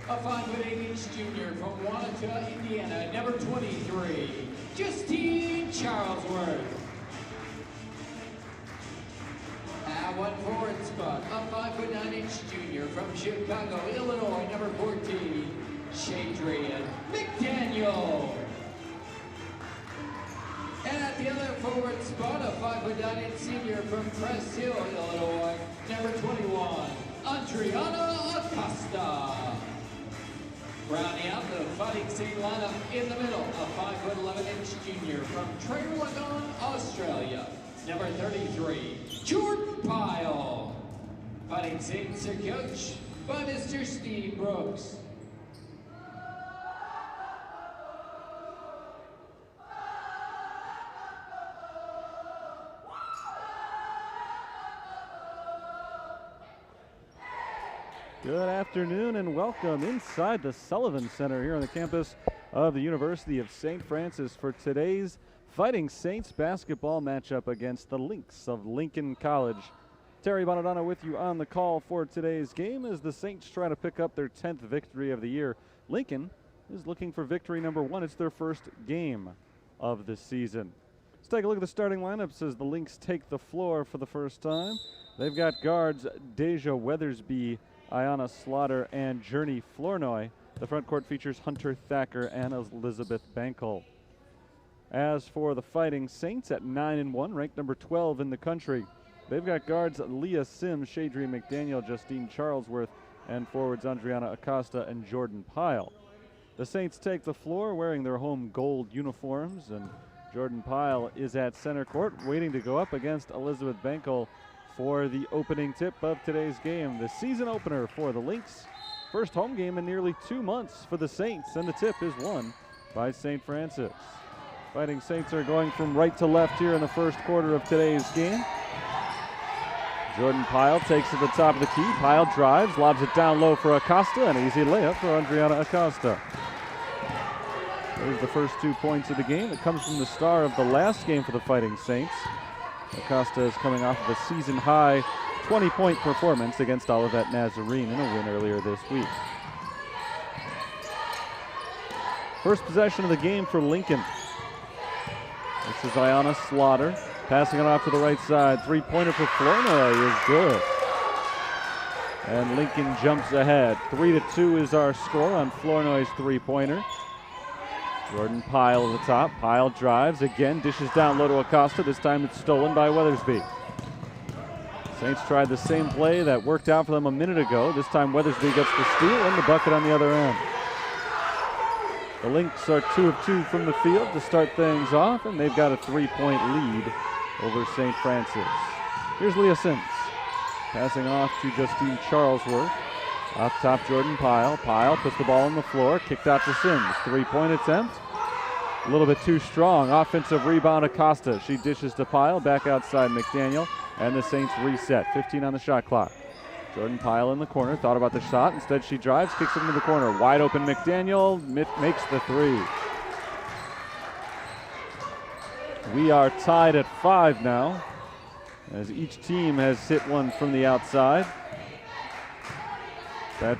A 5'8" junior from Wanata, Indiana, number 23, Justine Charlesworth. At 1 forward spot, a 5'9" junior from Chicago, Illinois, number 14, Shadrian McDaniel. And at the other forward spot, a 5'9" senior from Crest Hill, Illinois, number 21, Adriana Acosta. Rounding out the Fighting Saint lineup in the middle, a 5'11" junior from Traralgon, Australia, number 33, Jordan Pyle. Fighting Saints are coached by Mr. Steve Brooks. Good afternoon and welcome inside the Sullivan Center here on the campus of the University of St. Francis for today's Fighting Saints basketball matchup against the Lynx of Lincoln College. Terry Bonadonna with you on the call for today's game as the Saints try to pick up their 10th victory of the year. Lincoln is looking for victory number 1. It's their first game of the season. Let's take a look at the starting lineups as the Lynx take the floor for the first time. They've got guards Deja Weathersby, Ayanna Slaughter, and Journey Flournoy. The front court features Hunter Thacker and Elizabeth Bankel. As for the Fighting Saints at 9-1, ranked number 12 in the country, they've got guards Leah Sims, Shadrian McDaniel, Justine Charlesworth, and forwards Adriana Acosta and Jordan Pyle. The Saints take the floor wearing their home gold uniforms, and Jordan Pyle is at center court waiting to go up against Elizabeth Bankel for the opening tip of today's game. The season opener for the Lynx. First home game in nearly 2 months for the Saints, and the tip is won by St. Francis. Fighting Saints are going from right to left here in the first quarter of today's game. Jordan Pyle takes it to the top of the key. Pyle drives, lobs it down low for Acosta, an easy layup for Adriana Acosta. There's the first 2 points of the game. It comes from the star of the last game for the Fighting Saints. Acosta is coming off of a season-high 20-point performance against Olivet Nazarene in a win earlier this week. First possession of the game for Lincoln. This is Ayanna Slaughter passing it off to the right side. Three-pointer for Flournoy is good. And Lincoln jumps ahead. 3-2 is our score on Flournoy's three-pointer. Jordan Pyle at the top. Pyle drives again, dishes down low to Acosta. This time it's stolen by Weathersby. Saints tried the same play that worked out for them a minute ago. This time Weathersby gets the steal and the bucket on the other end. The Lynx are 2 of 2 from the field to start things off, and they've got a 3-point lead over St. Francis. Here's Leah Sims passing off to Justine Charlesworth. Up top, Jordan Pyle. Pyle puts the ball on the floor, kicked out to Sims. 3-point attempt. A little bit too strong. Offensive rebound, Acosta. She dishes to Pyle, back outside McDaniel, and the Saints reset. 15 on the shot clock. Jordan Pyle in the corner, thought about the shot. Instead, she drives, kicks it into the corner. Wide open McDaniel makes the 3. We are tied at 5 now, as each team has hit one from the outside. That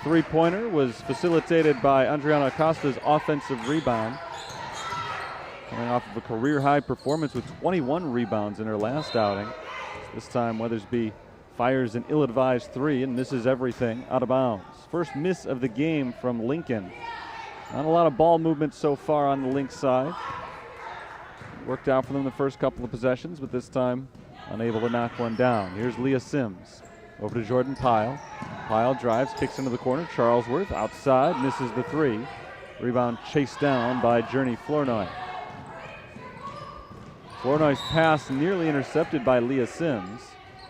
three-pointer was facilitated by Adriana Acosta's offensive rebound. Coming off of a career-high performance with 21 rebounds in her last outing. This time Weathersby fires an ill-advised 3 and misses everything out of bounds. First miss of the game from Lincoln. Not a lot of ball movement so far on the Lynx side. Worked out for them the first couple of possessions, but this time unable to knock one down. Here's Leah Sims. Over to Jordan Pyle. Pyle drives, kicks into the corner. Charlesworth outside, misses the 3. Rebound chased down by Journey Flournoy. Flournoy's pass nearly intercepted by Leah Sims.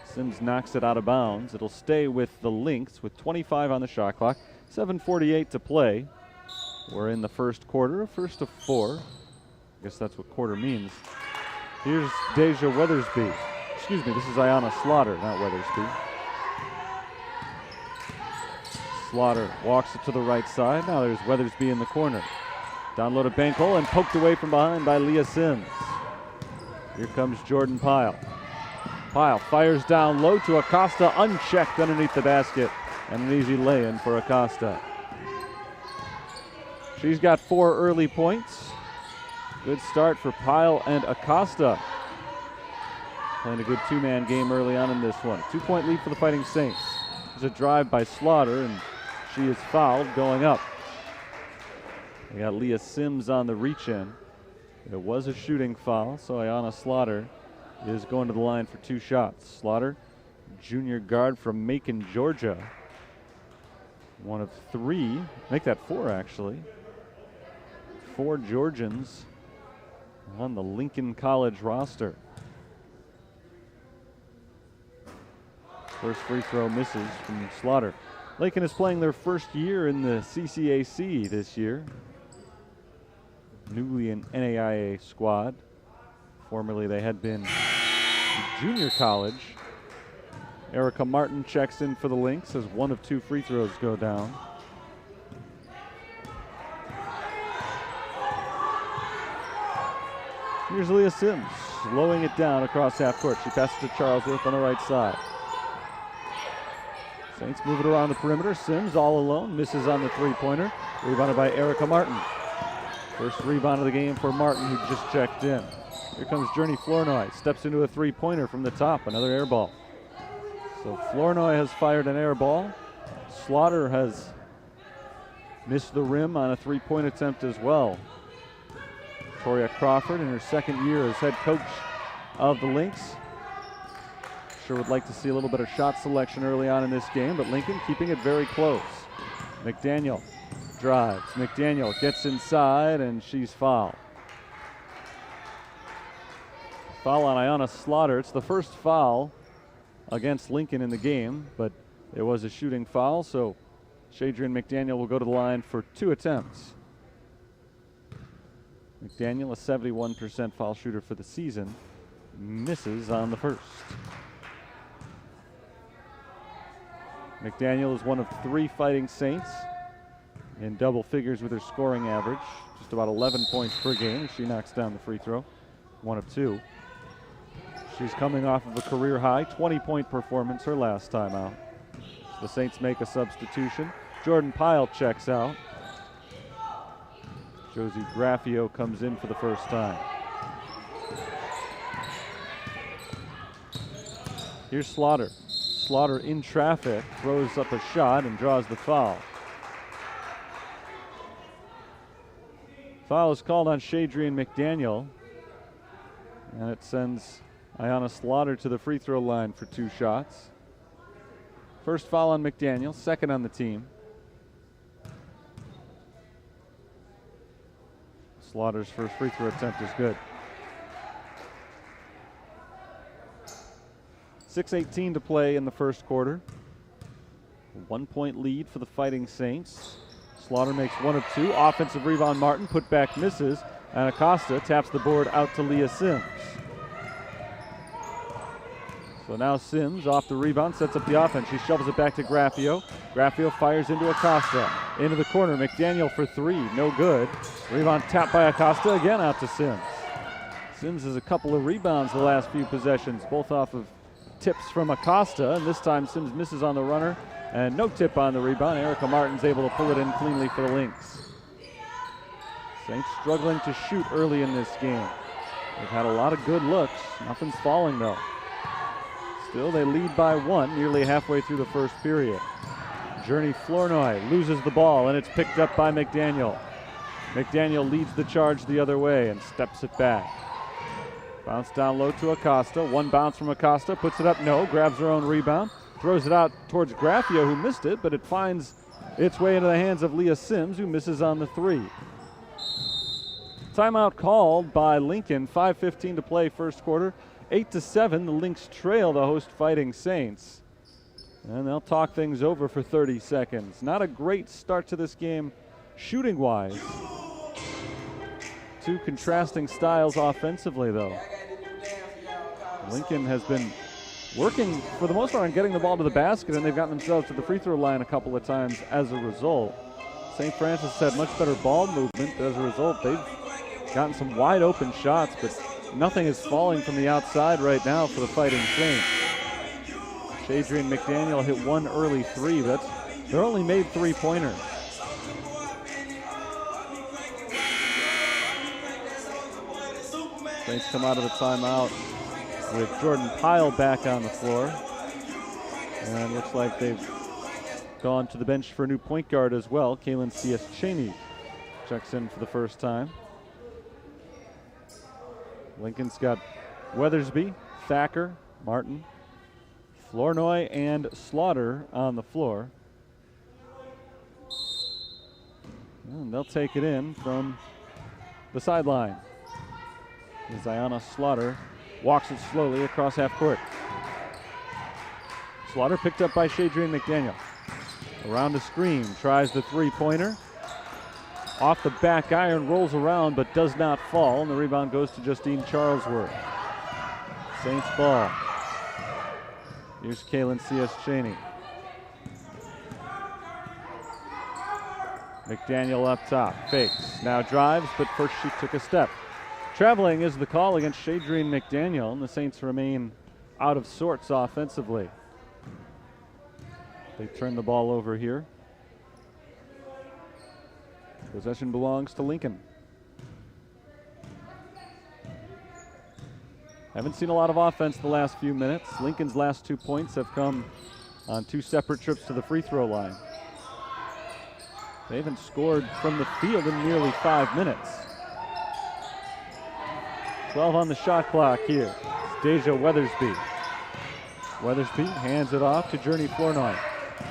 Sims knocks it out of bounds. It'll stay with the Lynx with 25 on the shot clock. 7:48 to play. We're in the first quarter, first of 4. I guess that's what quarter means. Here's Deja Weathersby. Excuse me, this is Ayanna Slaughter, not Weathersby. Slaughter walks it to the right side. Now there's Weathersby in the corner. Down low to Bankel and poked away from behind by Leah Sims. Here comes Jordan Pyle. Pyle fires down low to Acosta, unchecked underneath the basket, and an easy lay-in for Acosta. She's got 4 early points. Good start for Pyle and Acosta. Playing a good 2-man game early on in this one. 2-point lead for the Fighting Saints. There's a drive by Slaughter, and she is fouled going up. We got Leah Sims on the reach-in. It was a shooting foul, so Ayanna Slaughter is going to the line for 2 shots. Slaughter, junior guard from Macon, Georgia. One of 3, make that 4 actually. 4 Georgians on the Lincoln College roster. First free throw misses from Slaughter. Lincoln is playing their first year in the CCAC this year. Newly an NAIA squad. Formerly they had been junior college. Erica Martin checks in for the Lynx as 1 of 2 free throws go down. Here's Leah Sims slowing it down across half court. She passes to Charlesworth on the right side. Saints move it around the perimeter. Sims all alone, misses on the 3-pointer. Rebounded by Erica Martin. First rebound of the game for Martin, who just checked in. Here comes Journey Flournoy. Steps into a 3-pointer from the top, another air ball. So Flournoy has fired an air ball. Slaughter has missed the rim on a 3-point attempt as well. Victoria Crawford in her second year as head coach of the Lynx. Sure would like to see a little bit of shot selection early on in this game, but Lincoln keeping it very close. McDaniel drives. McDaniel gets inside, and she's fouled. Foul on Ayanna Slaughter. It's the first foul against Lincoln in the game, but it was a shooting foul, so Shadrian McDaniel will go to the line for 2 attempts. McDaniel, a 71% foul shooter for the season, misses on the first. McDaniel is one of 3 Fighting Saints in double figures with her scoring average, just about 11 points per game. She knocks down the free throw, 1 of 2. She's coming off of a career high 20-point performance her last time out. The Saints make a substitution. Jordan Pyle checks out. Josie Graffio comes in for the first time. Here's Slaughter. Slaughter in traffic, throws up a shot and draws the foul. Foul is called on Shadrian McDaniel, and it sends Ayanna Slaughter to the free throw line for 2 shots. First foul on McDaniel, second on the team. Slaughter's first free throw attempt is good. 6:18 to play in the first quarter. A 1-point lead for the Fighting Saints. Slaughter makes 1 of 2. Offensive rebound, Martin. Put back misses. And Acosta taps the board out to Leah Sims. So now Sims off the rebound, sets up the offense. She shovels it back to Graffio. Graffio fires into Acosta. Into the corner. McDaniel for 3. No good. Rebound tapped by Acosta. Again out to Sims. Sims has a couple of rebounds the last few possessions, both off of tips from Acosta. And this time Sims misses on the runner. And no tip on the rebound. Erica Martin's able to pull it in cleanly for the Lynx. Saints struggling to shoot early in this game. They've had a lot of good looks. Nothing's falling though. Still, they lead by 1 nearly halfway through the first period. Journey Flournoy loses the ball, and it's picked up by McDaniel. McDaniel leads the charge the other way and steps it back. Bounce down low to Acosta. 1 bounce from Acosta, puts it up, no, grabs her own rebound, throws it out towards Graffio, who missed it, but it finds its way into the hands of Leah Sims, who misses on the 3. Timeout called by Lincoln. 5:15 to play first quarter. 8-7, the Lynx trail the host Fighting Saints. And they'll talk things over for 30 seconds. Not a great start to this game shooting-wise. 2 contrasting styles offensively, though. Lincoln has been working, for the most part, on getting the ball to the basket, and they've gotten themselves to the free throw line a couple of times as a result. St. Francis had much better ball movement. As a result, they've gotten some wide-open shots, but nothing is falling from the outside right now for the Fighting Saints. Shadrian McDaniel hit 1 early 3. They're only made 3-pointers. Saints come out of the timeout with Jordan Pyle back on the floor. And looks like they've gone to the bench for a new point guard as well. Kalen C.S. Cheney checks in for the first time. Lincoln's got Weathersby, Thacker, Martin, Flournoy, and Slaughter on the floor. And they'll take it in from the sideline. Ziana Slaughter walks it slowly across half court. Slaughter picked up by Shadrian McDaniel. Around the screen, tries the three-pointer. Off the back iron, rolls around but does not fall, and the rebound goes to Justine Charlesworth. Saints ball. Here's Kalen C.S. Cheney. McDaniel up top, fakes, now drives, but first she took a step. Traveling is the call against Shadrian McDaniel, and the Saints remain out of sorts offensively. They turn the ball over here. Possession belongs to Lincoln. Haven't seen a lot of offense the last few minutes. Lincoln's last 2 points have come on 2 separate trips to the free throw line. They haven't scored from the field in nearly 5 minutes. 12 on the shot clock here. It's Deja Weathersby. Weathersby hands it off to Journey Flournoy.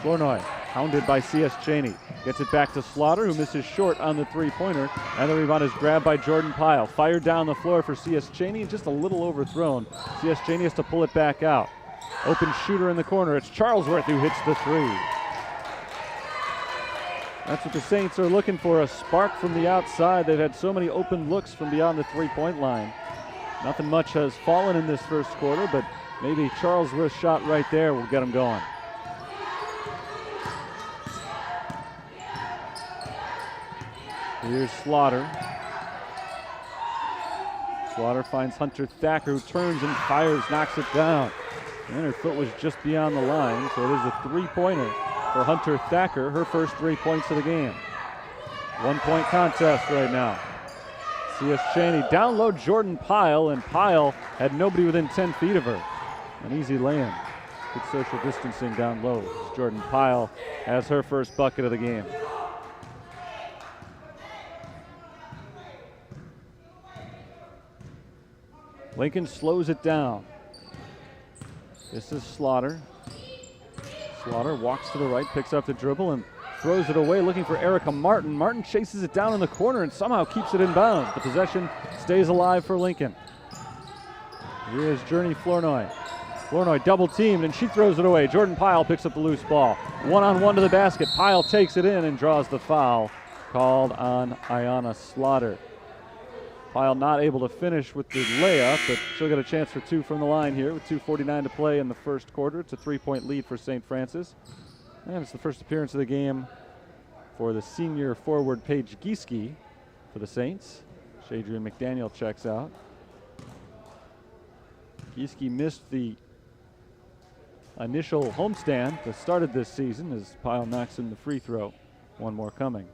Flournoy, hounded by C.S. Cheney. Gets it back to Slaughter, who misses short on the three-pointer. And the rebound is grabbed by Jordan Pyle. Fired down the floor for C.S. Cheney, just a little overthrown. C.S. Cheney has to pull it back out. Open shooter in the corner. It's Charlesworth who hits the three. That's what the Saints are looking for, a spark from the outside. They've had so many open looks from beyond the three-point line. Nothing much has fallen in this first quarter, but maybe Charlesworth's shot right there will get them going. Here's Slaughter. Slaughter finds Hunter Thacker, who turns and fires, knocks it down. And her foot was just beyond the line, so it is a three-pointer for Hunter Thacker, her first 3 points of the game. 1 point contest right now. C.S. Cheney down low, Jordan Pyle, and Pyle had nobody within 10 feet of her. An easy lay-in. Good social distancing down low. Jordan Pyle has her first bucket of the game. Lincoln slows it down. This is Slaughter. Slaughter walks to the right, picks up the dribble, and throws it away, looking for Erica Martin. Martin chases it down in the corner and somehow keeps it in bounds. The possession stays alive for Lincoln. Here is Journey Flournoy. Flournoy double teamed, and she throws it away. Jordan Pyle picks up the loose ball. One-on-one to the basket. Pyle takes it in and draws the foul called on Ayanna Slaughter. Pyle not able to finish with the layup, but she'll get a chance for 2 from the line here with 2:49 to play in the first quarter. It's a 3-point lead for St. Francis. And it's the first appearance of the game for the senior forward Paige Gieske for the Saints. Shadrian McDaniel checks out. Gieske missed the initial homestand that started this season as Pyle knocks in the free throw. One more coming.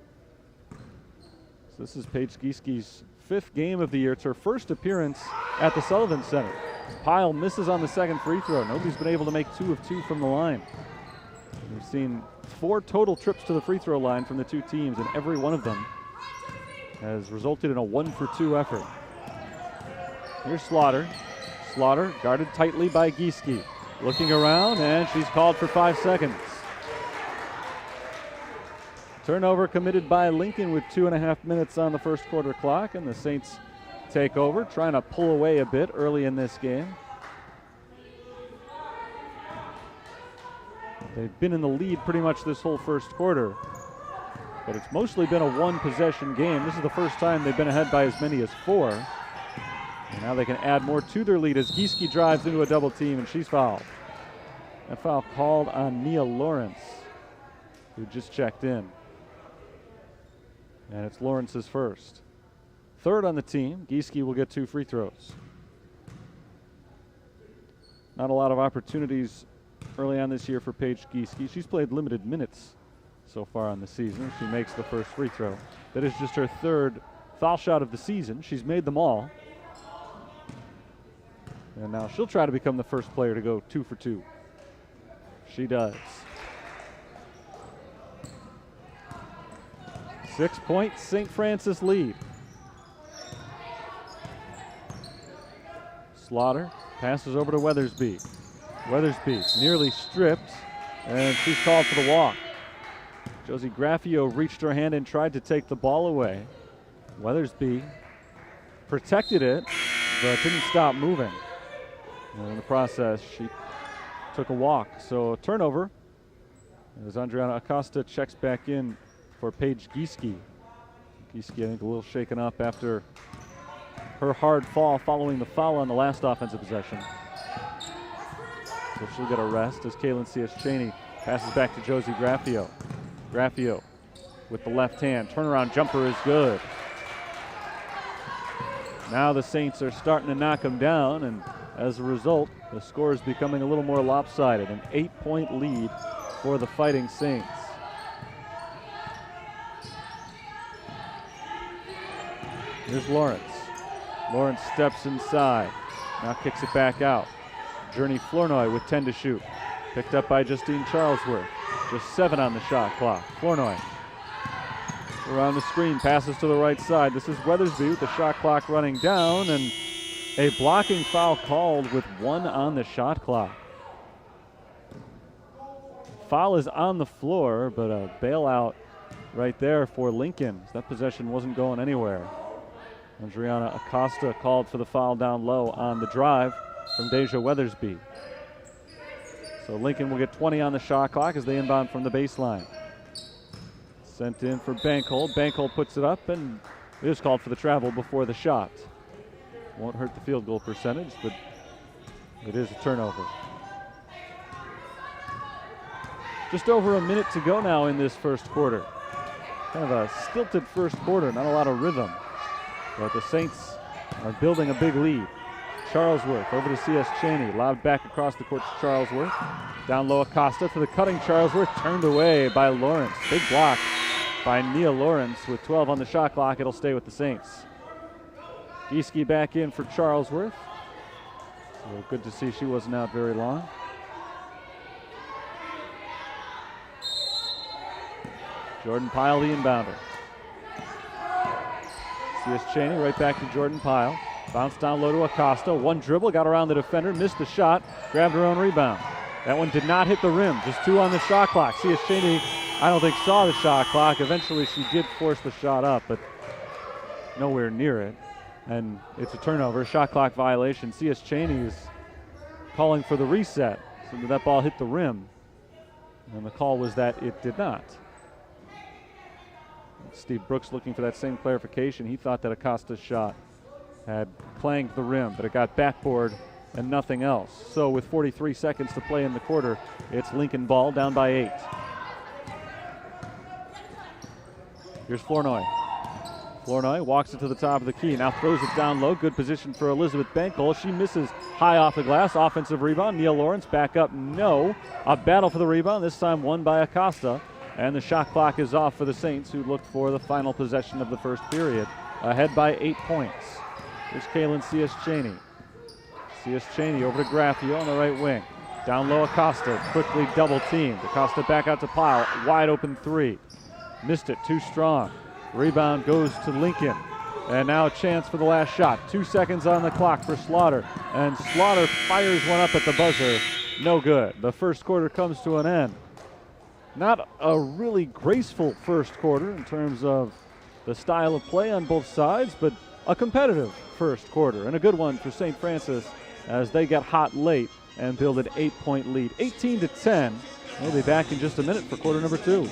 So this is Paige Gieske's 5th game of the year. It's her first appearance at the Sullivan Center. Pyle misses on the second free throw. Nobody's been able to make 2 of 2 from the line. We've seen 4 total trips to the free throw line from the 2 teams, and every one of them has resulted in a 1-for-2 effort. Here's Slaughter. Slaughter guarded tightly by Gieske. Looking around, and she's called for 5 seconds. Turnover committed by Lincoln with 2.5 minutes on the first quarter clock, and the Saints take over, trying to pull away a bit early in this game. They've been in the lead pretty much this whole first quarter, but it's mostly been a 1-possession game. This is the first time they've been ahead by as many as 4. And now they can add more to their lead as Gieske drives into a double team, and she's fouled. That foul called on Nia Lawrence, who just checked in. And it's Lawrence's first. 3rd on the team. Gieske will get 2 free throws. Not a lot of opportunities early on this year for Paige Gieske. She's played limited minutes so far on the season. She makes the first free throw. That is just her 3rd foul shot of the season. She's made them all. And now she'll try to become the first player to go 2 for 2. She does. 6-point St. Francis lead. Slaughter passes over to Weathersby. Weathersby nearly stripped, and she's called for the walk. Josie Graffio reached her hand and tried to take the ball away. Weathersby protected it, but didn't stop moving. And in the process, she took a walk. So turnover as Andriana Acosta checks back in for Paige Gieske. Gieske, I think, a little shaken up after her hard fall following the foul on the last offensive possession. So she'll get a rest as Kaylin C.S. passes back to Josie Graffio. Graffio with the left hand. Turnaround jumper is good. Now the Saints are starting to knock them down, and as a result, the score is becoming a little more lopsided. An 8-point lead for the Fighting Saints. Here's Lawrence. Lawrence steps inside. Now kicks it back out. Journey Flournoy with 10 to shoot. Picked up by Justine Charlesworth. Just 7 on the shot clock. Flournoy around the screen, passes to the right side. This is Weathersby with the shot clock running down, and a blocking foul called with 1 on the shot clock. Foul is on the floor, but a bailout right there for Lincoln. That possession wasn't going anywhere. Andriana Acosta called for the foul down low on the drive from Deja Weathersby. So Lincoln will get 20 on the shot clock as they inbound from the baseline. Sent in for Bankhold. Bankhold puts it up, and it is called for the travel before the shot. Won't hurt the field goal percentage, but it is a turnover. Just over a minute to go now in this first quarter. Kind of a stilted first quarter, not a lot of rhythm. But the Saints are building a big lead. Charlesworth over to C.S. Cheney. Lobbed back across the court to Charlesworth. Down low Acosta to the cutting Charlesworth. Turned away by Lawrence. Big block by Nia Lawrence with 12 on the shot clock. It'll stay with the Saints. Gieske back in for Charlesworth. So good to see she wasn't out very long. Jordan Pyle, the inbounder. C.S. Cheney right back to Jordan Pyle. Bounce down low to Acosta. One dribble, got around the defender, missed the shot, grabbed her own rebound. That one did not hit the rim, just 2 on the shot clock. C.S. Cheney, I don't think, saw the shot clock. Eventually she did force the shot up, but nowhere near it. And it's a turnover, shot clock violation. C.S. Cheney is calling for the reset, so that ball hit the rim. And the call was that it did not. Steve Brooks looking for that same clarification. He thought that Acosta's shot had clanged the rim, but it got backboard and nothing else. So with 43 seconds to play in the quarter, it's Lincoln ball down by 8. Here's Flournoy. Flournoy walks it to the top of the key, now throws it down low. Good position for Elizabeth Bankole. She misses high off the glass. Offensive rebound. Neil Lawrence back up. No. A battle for the rebound, this time won by Acosta. And the shot clock is off for the Saints, who look for the final possession of the first period. Ahead by 8 points. Here's Kaylin C.S. Cheney. C.S. Cheney over to Graffio on the right wing. Down low Acosta, quickly double teamed. Acosta back out to Pyle, wide open 3. Missed it, too strong. Rebound goes to Lincoln. And now a chance for the last shot. 2 seconds on the clock for Slaughter. And Slaughter fires one up at the buzzer. No good. The first quarter comes to an end. Not a really graceful first quarter in terms of the style of play on both sides, but a competitive first quarter and a good one for St. Francis as they get hot late and build an 8-point lead. 18-10. We'll be back in just a minute for quarter number 2.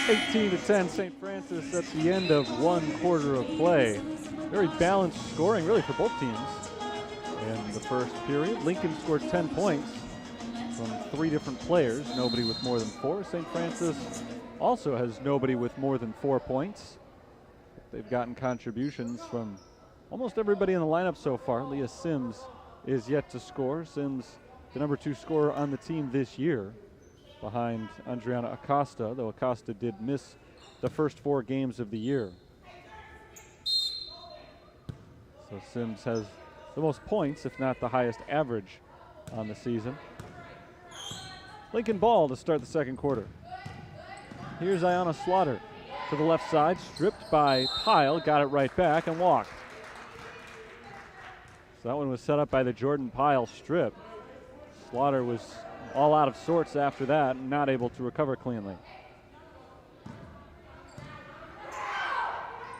18-10 St. Francis at the end of one quarter of play. Very balanced scoring really for both teams. In the first period, Lincoln scored 10 points from 3 different players, nobody with more than 4. St. Francis also has nobody with more than 4 points. They've gotten contributions from almost everybody in the lineup so far. Leah Sims is yet to score. Sims, the number 2 scorer on the team this year, behind Andriana Acosta, though Acosta did miss the first 4 games of the year. So Sims has the most points, if not the highest average on the season. Lincoln ball to start the second quarter. Here's Ayanna Slaughter to the left side, stripped by Pyle, got it right back and walked. So that one was set up by the Jordan Pyle strip. Slaughter was all out of sorts after that, not able to recover cleanly.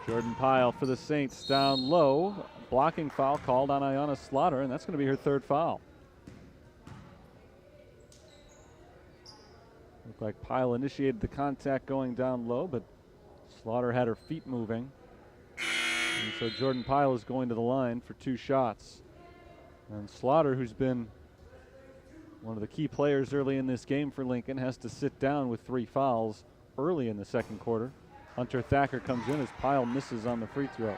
Jordan Pyle for the Saints down low. Blocking foul called on Ayanna Slaughter, and that's going to be her 3rd foul. Looked like Pyle initiated the contact going down low, but Slaughter had her feet moving. And so Jordan Pyle is going to the line for 2 shots. And Slaughter, who's been one of the key players early in this game for Lincoln, has to sit down with 3 fouls early in the second quarter. Hunter Thacker comes in as Pyle misses on the free throw.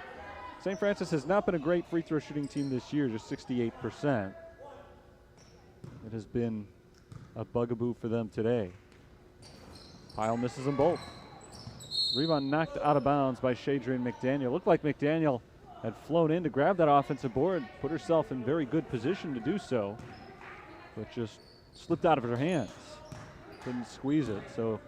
St. Francis has not been a great free throw shooting team this year, just 68%. It has been a bugaboo for them today. Pyle misses them both. Rebound knocked out of bounds by Shadrian McDaniel. Looked like McDaniel had flown in to grab that offensive board, put herself in very good position to do so, but just slipped out of her hands. Couldn't squeeze it. So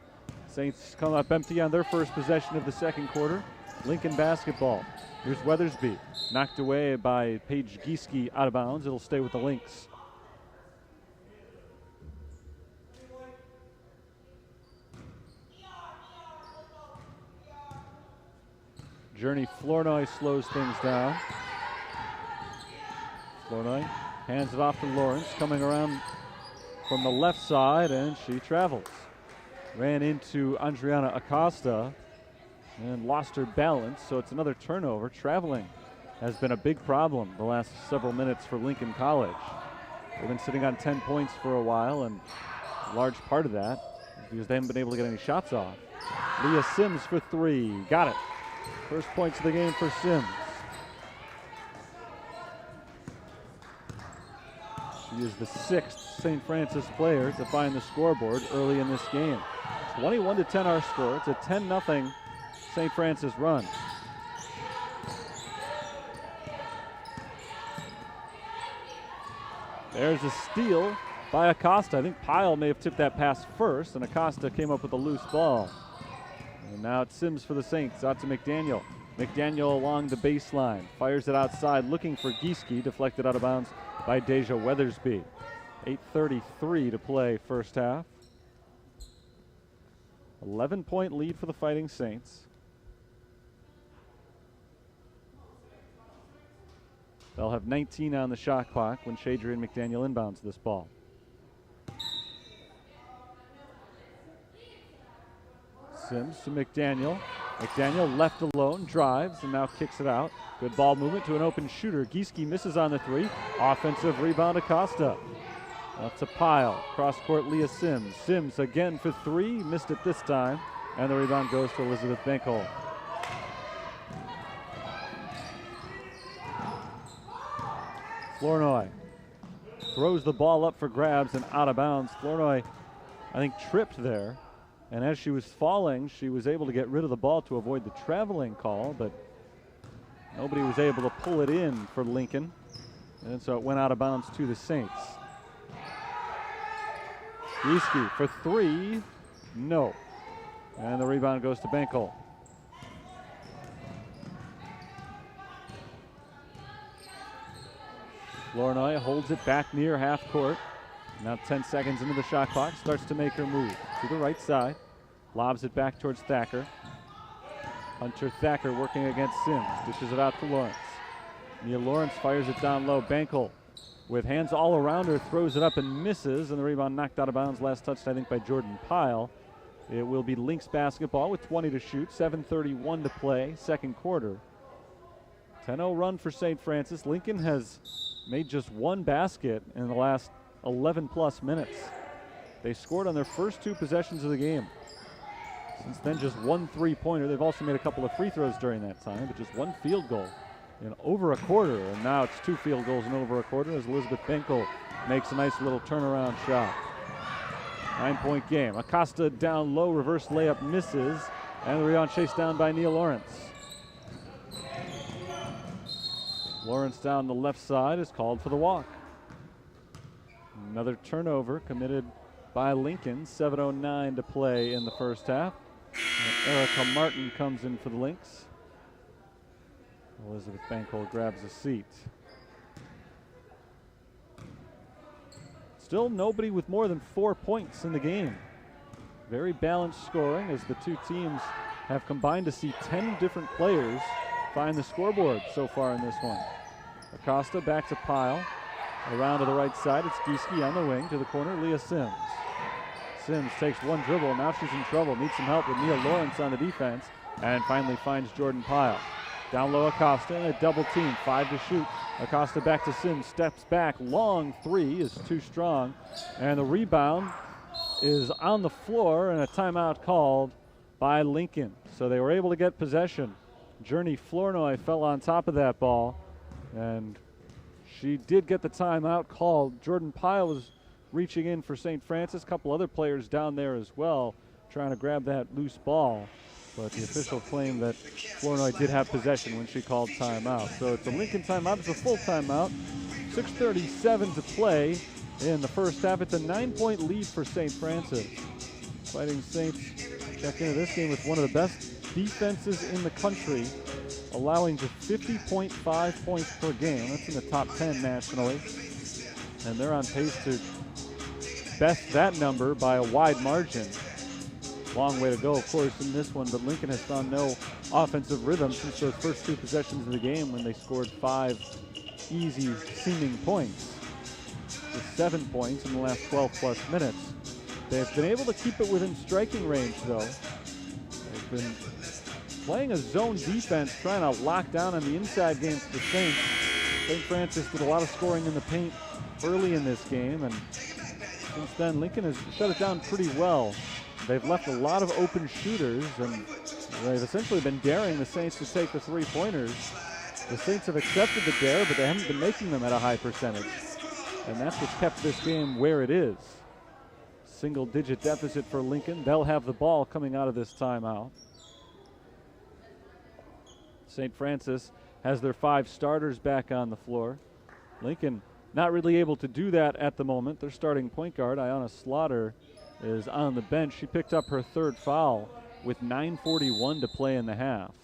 Saints come up empty on their first possession of the second quarter. Lincoln basketball. Here's Weathersby, knocked away by Paige Gieske out of bounds. It'll stay with the Lynx. Journey Flournoy slows things down. Flournoy hands it off to Lawrence, coming around from the left side, and she travels. Ran into Andriana Acosta and lost her balance, so it's another turnover. Traveling has been a big problem the last several minutes for Lincoln College. They've been sitting on 10 points for a while, and a large part of that is because they haven't been able to get any shots off. Leah Sims for 3, got it. First points of the game for Sims. She is the 6th St. Francis player to find the scoreboard early in this game. 21-10 our score. It's a 10-0 St. Francis run. There's a steal by Acosta. I think Pyle may have tipped that pass first, and Acosta came up with a loose ball. And now it's Sims for the Saints, out to McDaniel. McDaniel along the baseline, fires it outside, looking for Gieske, deflected out of bounds by Deja Weathersby. 8:33 to play first half. 11-point lead for the Fighting Saints. They'll have 19 on the shot clock when Shadrian McDaniel inbounds this ball. Sims to McDaniel. McDaniel left alone, drives, and now kicks it out. Good ball movement to an open shooter. Gieske misses on the 3. Offensive rebound, Acosta. Up to Pyle. Cross-court, Leah Sims. Sims again for 3. Missed it this time. And the rebound goes to Elizabeth Bankhole. Flournoy throws the ball up for grabs and out of bounds. Flournoy, I think, tripped there. And as she was falling, she was able to get rid of the ball to avoid the traveling call, but nobody was able to pull it in for Lincoln. And so it went out of bounds to the Saints. Gieske for 3, no. And the rebound goes to Bankhole. Flournoy holds it back near half court. Now 10 seconds into the shot clock, starts to make her move to the right side. Lobs it back towards Thacker. Hunter Thacker working against Sims, dishes it out to Lawrence. Nia Lawrence fires it down low. Bankhole with hands all around her, throws it up and misses, and the rebound knocked out of bounds. Last touched, I think, by Jordan Pyle. It will be Lynx basketball with 20 to shoot, 7:31 to play, second quarter. 10-0 run for St. Francis. Lincoln has made just one basket in the last 11-plus minutes. They scored on their first 2 possessions of the game. Since then, just 1 3-pointer. They've also made a couple of free throws during that time, but just 1 field goal in over a quarter. And now it's 2 field goals in over a quarter as Elizabeth Benkel makes a nice little turnaround shot. 9-point game. Acosta down low, reverse layup misses, and the rebound chased down by Nia Lawrence. Lawrence down the left side is called for the walk. Another turnover committed by Lincoln. 7:09 to play in the first half. And Erica Martin comes in for the Lynx. Elizabeth Bankel grabs a seat. Still nobody with more than 4 points in the game. Very balanced scoring as the two teams have combined to see 10 different players find the scoreboard so far in this one. Acosta back to Pyle. Around to the right side, it's Gieske on the wing to the corner, Leah Sims. Sims takes one dribble, now she's in trouble, needs some help with Nia Lawrence on the defense, and finally finds Jordan Pyle. Down low Acosta and a double team, 5 to shoot. Acosta back to Sims, steps back, long 3 is too strong, and the rebound is on the floor and a timeout called by Lincoln. So they were able to get possession. Journey Flournoy fell on top of that ball, and she did get the timeout called. Jordan Pyle was reaching in for St. Francis. A couple other players down there as well trying to grab that loose ball. But the official claimed that Flournoy did have possession when she called timeout. So it's a Lincoln timeout. It's a full timeout. 6:37 to play in the first half. It's a 9-point lead for St. Francis. Fighting Saints check into this game with one of the best defenses in the country, allowing just 50.5 points per game. That's in the top 10 nationally. And they're on pace to best that number by a wide margin. Long way to go, of course, in this one, but Lincoln has found no offensive rhythm since those first 2 possessions of the game when they scored 5 easy seeming points. With 7 points in the last 12-plus minutes. They've been able to keep it within striking range, though. They've been playing a zone defense, trying to lock down on the inside game for the Saints. St. Francis did a lot of scoring in the paint early in this game, and since then, Lincoln has shut it down pretty well. They've left a lot of open shooters, and they've essentially been daring the Saints to take the 3-pointers. The Saints have accepted the dare, but they haven't been making them at a high percentage. And that's what's kept this game where it is. Single-digit deficit for Lincoln. They'll have the ball coming out of this timeout. St. Francis has their 5 starters back on the floor. Lincoln not really able to do that at the moment. Their starting point guard, Ayanna Slaughter, is on the bench. She picked up her 3rd foul with 9:41 to play in the half.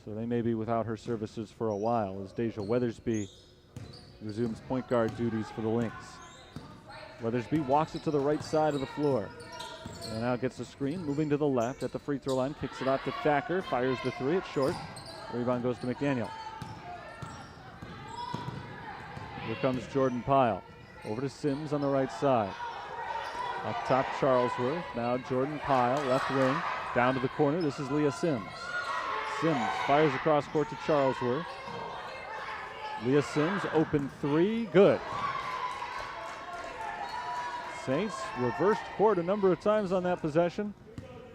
So they may be without her services for a while as Deja Weathersby resumes point guard duties for the Lynx. Weathersby walks it to the right side of the floor. And now gets the screen, moving to the left at the free throw line, kicks it out to Thacker, fires the 3, it's short. Rebound goes to McDaniel. Here comes Jordan Pyle. Over to Sims on the right side. Up top, Charlesworth. Now Jordan Pyle, left wing, down to the corner. This is Leah Sims. Sims fires across court to Charlesworth. Leah Sims, open 3, good. Saints reversed court a number of times on that possession.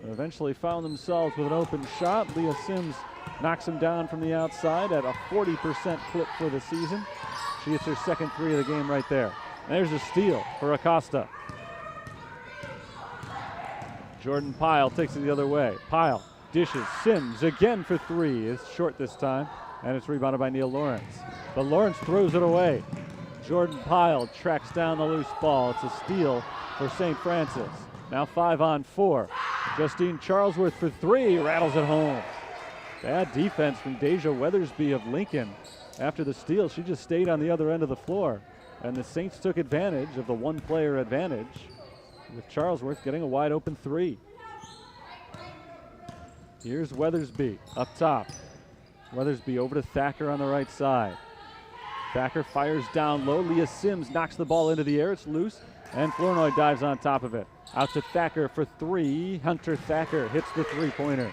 And eventually found themselves with an open shot. Leah Sims knocks him down from the outside at a 40% clip for the season. She hits her second 3 of the game right there. And there's a steal for Acosta. Jordan Pyle takes it the other way. Pyle dishes. Sims again for 3. It's short this time, and it's rebounded by Nia Lawrence. But Lawrence throws it away. Jordan Pyle tracks down the loose ball. It's a steal for St. Francis. Now 5-on-4. Justine Charlesworth for 3, rattles it home. Bad defense from Deja Weathersby of Lincoln. After the steal, she just stayed on the other end of the floor, and the Saints took advantage of the one-player advantage, with Charlesworth getting a wide open 3. Here's Weathersby up top. Weathersby over to Thacker on the right side. Thacker fires down low. Leah Sims knocks the ball into the air. It's loose, and Flournoy dives on top of it. Out to Thacker for three. Hunter Thacker hits the three-pointer.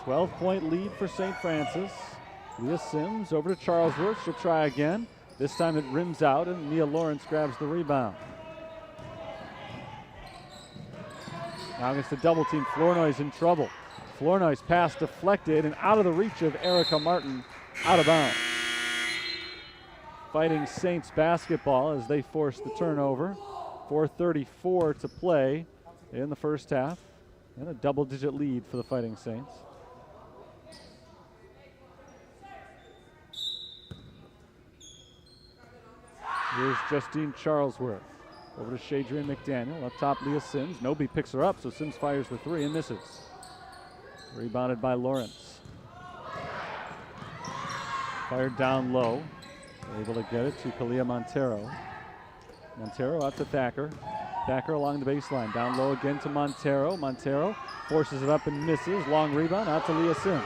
12-point lead for St. Francis. Leah Sims over to Charlesworth. She'll try again. This time it rims out, and Nia Lawrence grabs the rebound. Now against the double team, Flournoy's in trouble. Flournoy's pass deflected and out of the reach of Erica Martin, out of bounds. Fighting Saints basketball as they force the turnover. 4:34 to play in the first half, and a double-digit lead for the Fighting Saints. Here's Justine Charlesworth. Over to Shadrian McDaniel. Up top, Leah Sims. Nobi picks her up, so Sims fires the three and misses. Rebounded by Lawrence. Fired down low. Able to get it to Kalia Montero. Montero out to Thacker. Thacker along the baseline. Down low again to Montero. Montero forces it up and misses. Long rebound out to Leah Sims.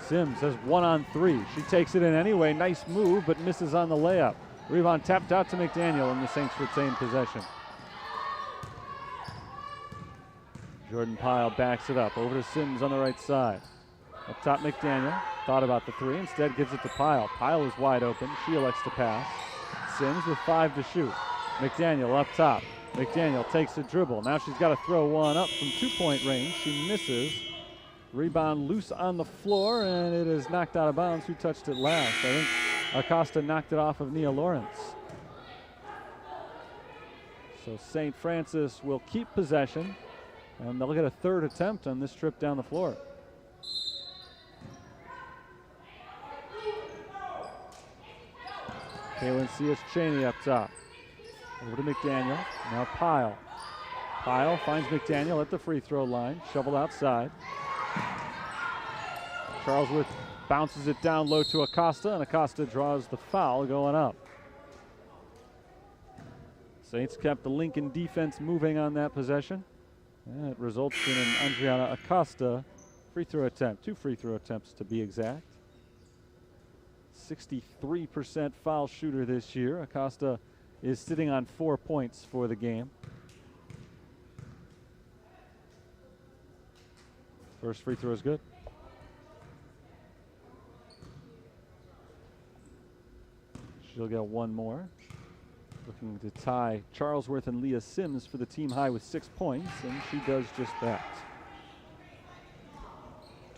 Sims has 1-on-3. She takes it in anyway. Nice move, but misses on the layup. Rebound tapped out to McDaniel, and the Saints retain possession. Jordan Pyle backs it up. Over to Sims on the right side. Up top, McDaniel thought about the three. Instead gives it to Pyle. Pyle is wide open. She elects to pass. Sims with 5 to shoot. McDaniel up top. McDaniel takes a dribble. Now she's got to throw one up from 2-point range. She misses. Rebound loose on the floor, and it is knocked out of bounds. Who touched it last? I think Acosta knocked it off of Nia Lawrence. So St. Francis will keep possession, and they'll get a third attempt on this trip down the floor. Kaylin Cias-Cheney up top. Over to McDaniel. Now Pyle. Pyle finds McDaniel at the free throw line. Shoveled outside. Charlesworth bounces it down low to Acosta, and Acosta draws the foul going up. Saints kept the Lincoln defense moving on that possession. And it results in an Andriana Acosta free throw attempt. 2 free throw attempts to be exact. 63% foul shooter this year. Acosta is sitting on 4 points for the game. First free throw is good. She'll get one more. Looking to tie Charlesworth and Leah Sims for the team high with 6 points, and she does just that.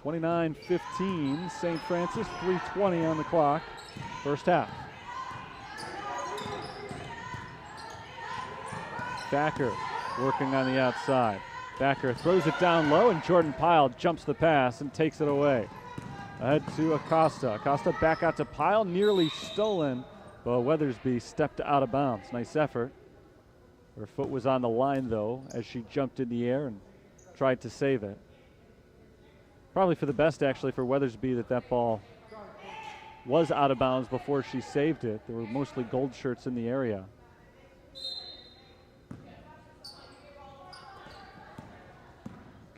29-15, St. Francis, 3:20 on the clock, first half. Thacker working on the outside. Thacker throws it down low, and Jordan Pyle jumps the pass and takes it away. Ahead to Acosta. Acosta back out to Pyle, nearly stolen, but Weathersby stepped out of bounds. Nice effort. Her foot was on the line, though, as she jumped in the air and tried to save it. Probably for the best, actually, for Weathersby that ball was out of bounds before she saved it. There were mostly gold shirts in the area.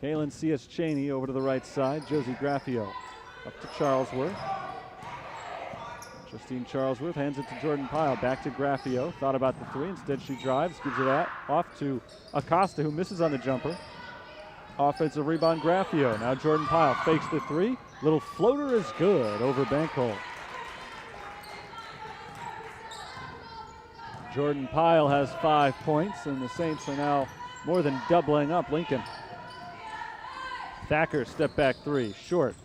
Kaylin Cias-Cheney over to the right side. Josie Graffio up to Charlesworth. Justine Charlesworth hands it to Jordan Pyle. Back to Graffio. Thought about the three. Instead she drives. Gives it that. Off to Acosta, who misses on the jumper. Offensive rebound, Graffio. Now Jordan Pyle fakes the three. Little floater is good over Bankhole. Jordan Pyle has 5 points, and the Saints are now more than doubling up Lincoln. Thacker step back three, short.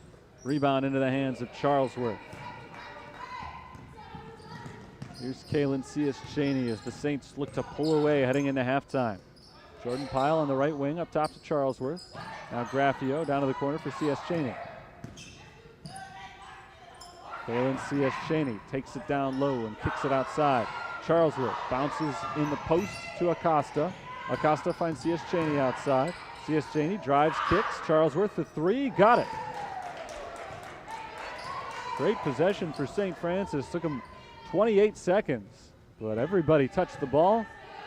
Rebound into the hands of Charlesworth. Here's Kaylin Cias-Cheney as the Saints look to pull away heading into halftime. Jordan Pyle on the right wing up top to Charlesworth. Now Graffio down to the corner for Cias-Cheney. Kaylin Cias-Cheney takes it down low and kicks it outside. Charlesworth bounces in the post to Acosta. Acosta finds Cias-Cheney outside. Cias-Cheney drives, kicks. Charlesworth the three, got it. Great possession for St. Francis. Took them 28 seconds, but everybody touched the ball,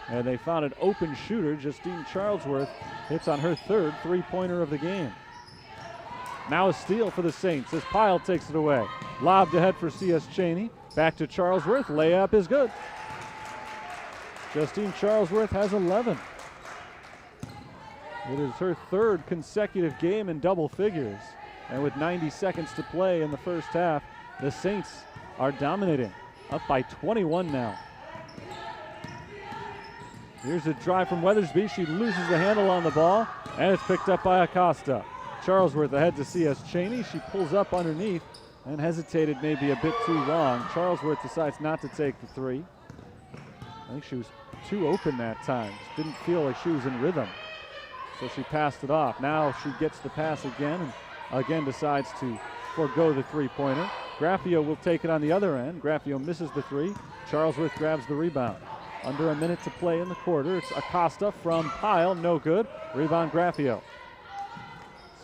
and they found an open shooter. Justine Charlesworth hits on her third three-pointer of the game. Now a steal for the Saints as Pyle takes it away. Lobbed ahead for C.S. Cheney. Back to Charlesworth. Layup is good. Justine Charlesworth has 11. It is her third consecutive game in double figures. And with 90 seconds to play in the first half, the Saints are dominating, up by 21 now. Here's a drive from Weathersby. She loses the handle on the ball, and it's picked up by Acosta. Charlesworth ahead to C.S. Cheney. She pulls up underneath and hesitated maybe a bit too long. Charlesworth decides not to take the three. I think she was too open that time. Just didn't feel like she was in rhythm. So she passed it off. Now she gets the pass again and again decides to forego the three-pointer. Graffio will take it on the other end. Graffio misses the three. Charlesworth grabs the rebound. Under a minute to play in the quarter. It's Acosta from Pyle. No good. Rebound Graffio.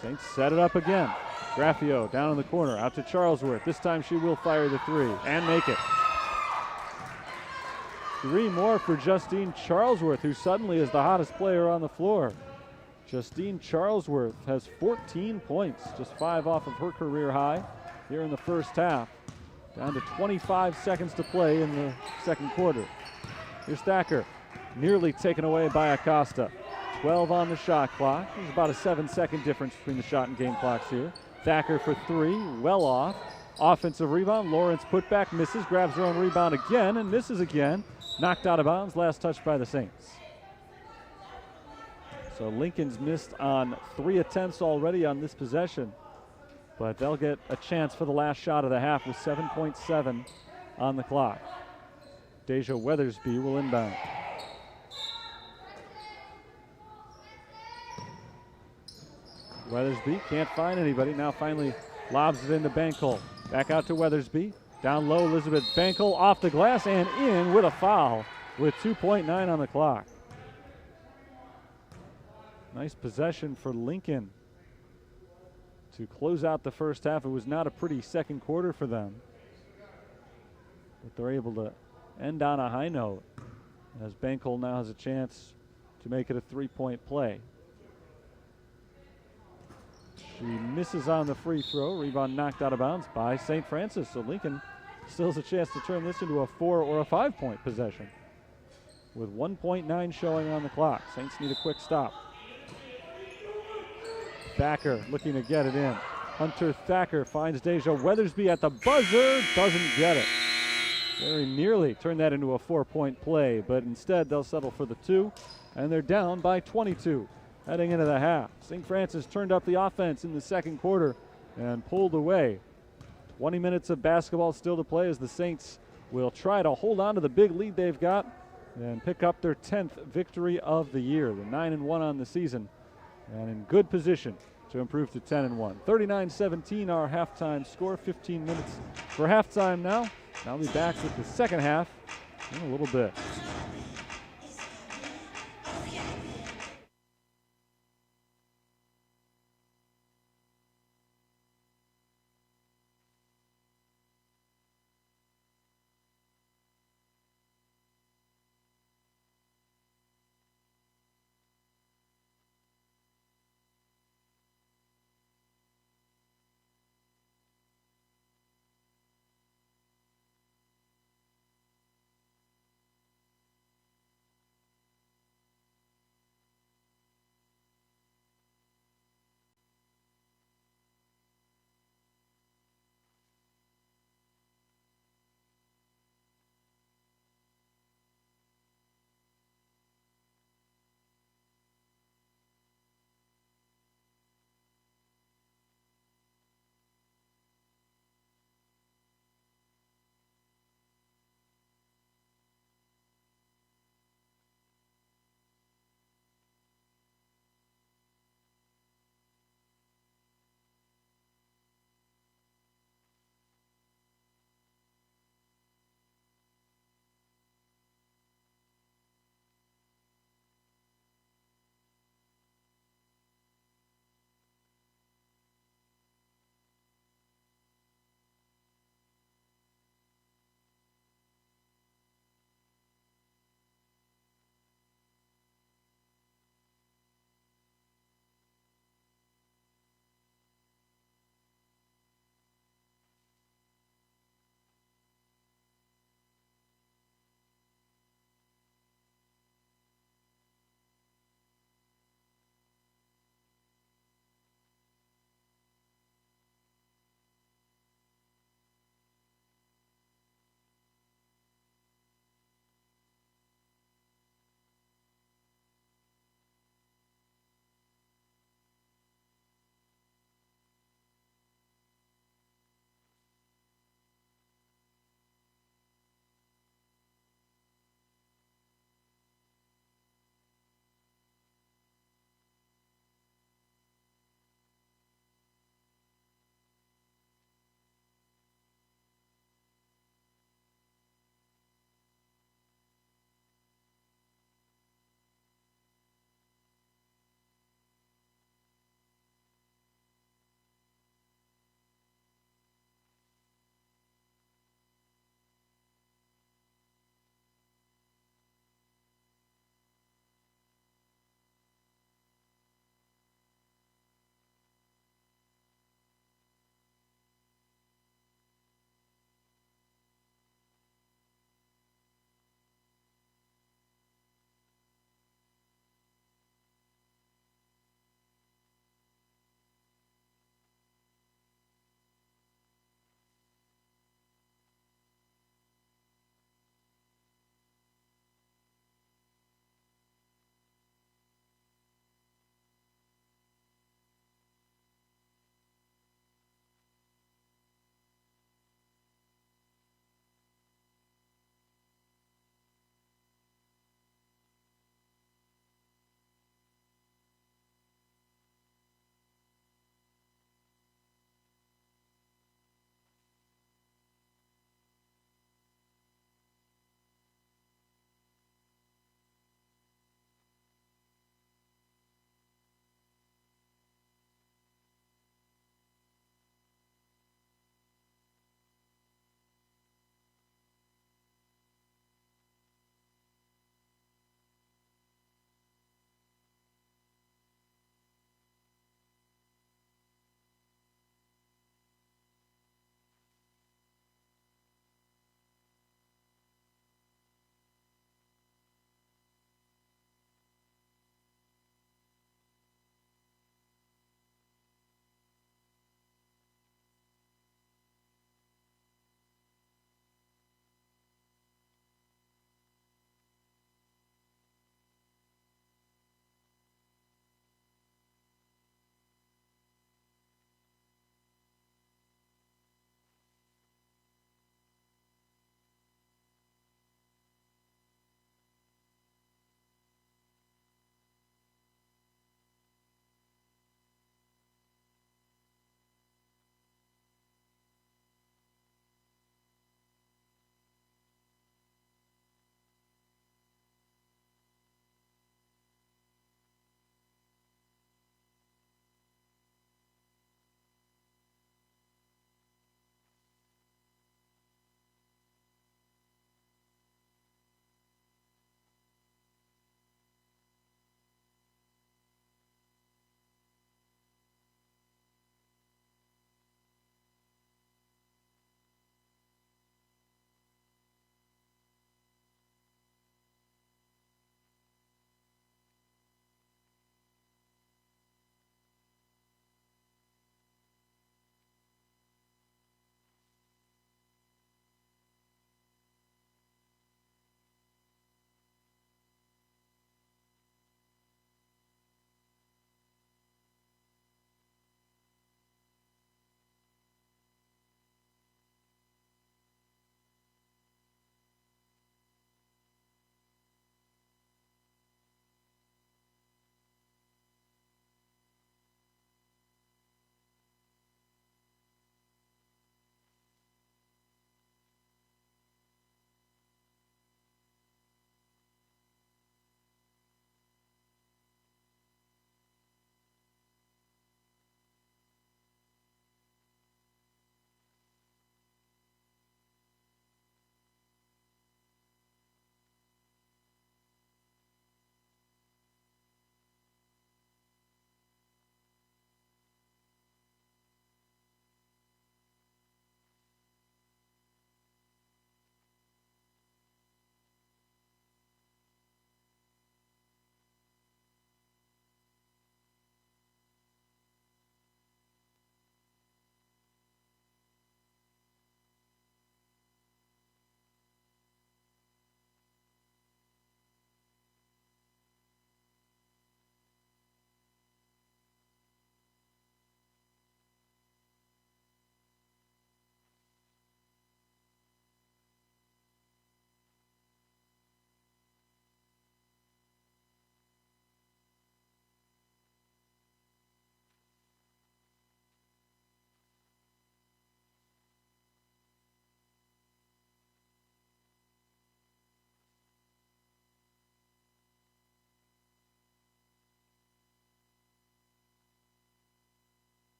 Saints set it up again. Graffio down in the corner. Out to Charlesworth. This time she will fire the three and make it. Three more for Justine Charlesworth, who suddenly is the hottest player on the floor. Justine Charlesworth has 14 points, just 5 off of her career high here in the first half. Down to 25 seconds to play in the second quarter. Here's Thacker, nearly taken away by Acosta. 12 on the shot clock. There's about a 7-second difference between the shot and game clocks here. Thacker for three, well off. Offensive rebound, Lawrence put back, misses, grabs her own rebound again and misses again. Knocked out of bounds, last touch by the Saints. So Lincoln's missed on 3 attempts already on this possession, but they'll get a chance for the last shot of the half with 7.7 on the clock. Deja Weathersby will inbound. Weathersby can't find anybody. Now finally lobs it into Bankel. Back out to Weathersby. Down low, Elizabeth Bankel off the glass and in with a foul with 2.9 on the clock. Nice possession for Lincoln to close out the first half. It was not a pretty second quarter for them, but they're able to end on a high note as Bankel now has a chance to make it a three-point play. She misses on the free throw. Rebound knocked out of bounds by St. Francis. So Lincoln still has a chance to turn this into a 4 or a 5-point possession with 1.9 showing on the clock. Saints need a quick stop. Thacker looking to get it in. Hunter Thacker finds Deja Weathersby at the buzzer. Doesn't get it. Very nearly turned that into a 4-point play, but instead they'll settle for the 2, and they're down by 22 heading into the half. St. Francis turned up the offense in the second quarter and pulled away. 20 minutes of basketball still to play as the Saints will try to hold on to the big lead they've got and pick up their 10th victory of the year. They're 9-1 on the season and in good position to improve to 10-1. 39-17 our halftime score. 15 minutes for halftime now. I'll be back with the second half in a little bit.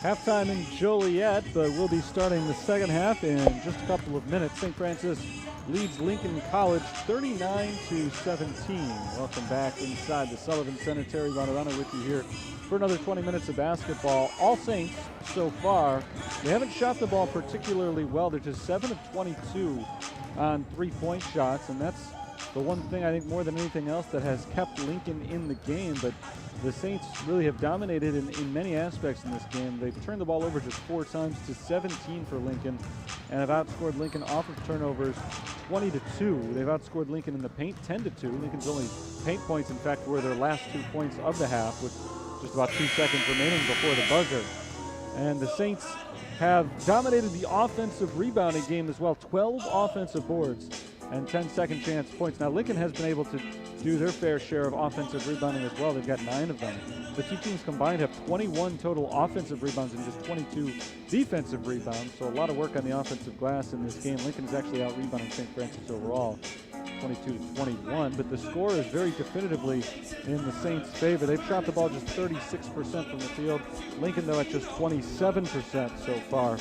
Halftime in Joliet, but we'll be starting the second half in just a couple of minutes. St. Francis leads Lincoln College 39-17. Welcome back inside the Sullivan Center. Terry Bonarano with you here for another 20 minutes of basketball. All Saints so far, they haven't shot the ball particularly well. They're just 7 of 22 on three-point shots, and that's the one thing I think more than anything else that has kept Lincoln in the game. But the Saints really have dominated in many aspects in this game. They've turned the ball over just 4 times to 17 for Lincoln, and have outscored Lincoln off of turnovers 20-2. They've outscored Lincoln in the paint 10-2. Lincoln's only paint points, in fact, were their last 2 points of the half, with just about 2 seconds remaining before the buzzer. And the Saints have dominated the offensive rebounding game as well. 12 offensive boards and 10 second chance points. Now Lincoln has been able to do their fair share of offensive rebounding as well. They've got 9 of them. The two teams combined have 21 total offensive rebounds and just 22 defensive rebounds. So a lot of work on the offensive glass in this game. Lincoln is actually out rebounding St. Francis overall, 22-21, but the score is very definitively in the Saints' favor. They've shot the ball just 36% from the field. Lincoln, though, at just 27% so far.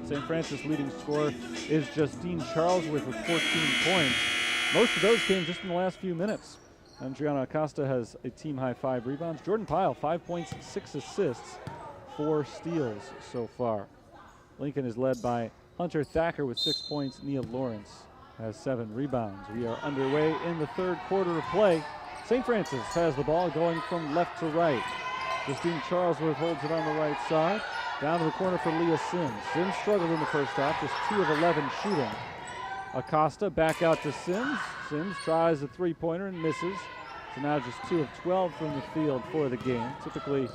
St. Francis' leading scorer is Justine Charlesworth with 14 points. Most of those came just in the last few minutes. Adriana Acosta has a team-high 5 rebounds. Jordan Pyle, 5 points, 6 assists, 4 steals so far. Lincoln is led by Hunter Thacker with 6 points. Nia Lawrence has 7 rebounds. We are underway in the third quarter of play. St. Francis has the ball going from left to right. Justine Charlesworth holds it on the right side. Down to the corner for Leah Sims. Sims struggled in the first half, just 2 of 11 shooting. Acosta back out to Sims. Sims tries a three-pointer and misses. So now just 2 of 12 from the field for the game. Typically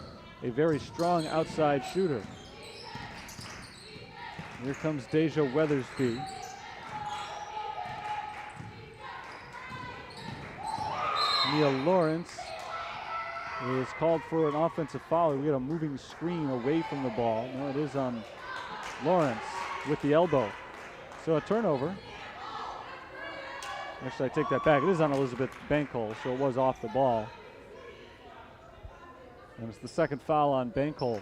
a very strong outside shooter. Here comes Deja Weathersby. Nia Lawrence is called for an offensive foul. We get a moving screen away from the ball. No, it is on Lawrence with the elbow. So a turnover. Actually, I take that back. It is on Elizabeth Bankhole, so it was off the ball. And it's the second foul on Bankhole.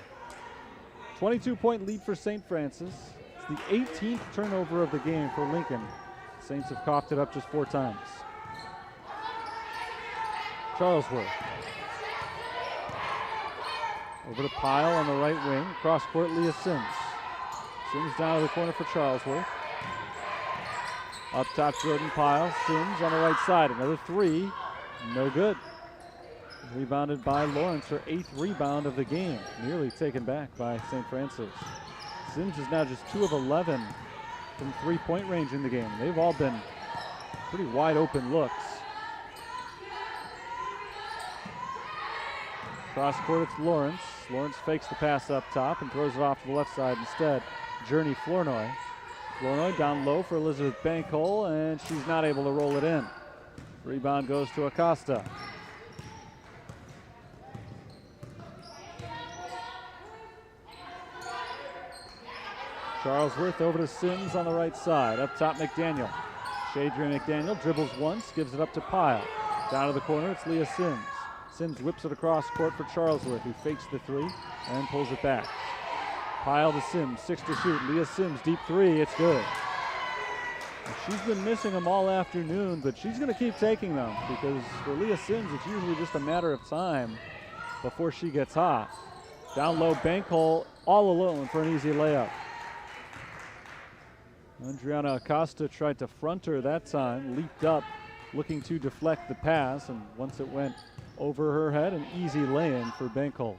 22-point lead for St. Francis. It's the 18th turnover of the game for Lincoln. Saints have coughed it up just 4 times. Charlesworth. Over to Pyle on the right wing. Cross court, Leah Sims. Sims down to the corner for Charlesworth. Up top, Jordan Pyle. Sims on the right side. Another 3. No good. Rebounded by Lawrence, her 8th rebound of the game. Nearly taken back by St. Francis. Sims is now just 2 of 11 from 3-point range in the game. They've all been pretty wide open looks. Cross court, it's Lawrence. Lawrence fakes the pass up top and throws it off to the left side instead. Journey Flournoy. Flournoy down low for Elizabeth Bankhole, and she's not able to roll it in. Rebound goes to Acosta. Charlesworth over to Sims on the right side. Up top, McDaniel. Shadria McDaniel dribbles once, gives it up to Pyle. Down to the corner, it's Leah Sims. Sims whips it across court for Charlesworth, who fakes the 3 and pulls it back. Pyle to Sims, 6 to shoot. Leah Sims, deep 3, it's good. She's been missing them all afternoon, but she's going to keep taking them because for Leah Sims, it's usually just a matter of time before she gets hot. Down low, Bankhole all alone for an easy layup. Adriana Acosta tried to front her that time, leaped up, looking to deflect the pass, and once it went over her head, an easy lay-in for Bankhole.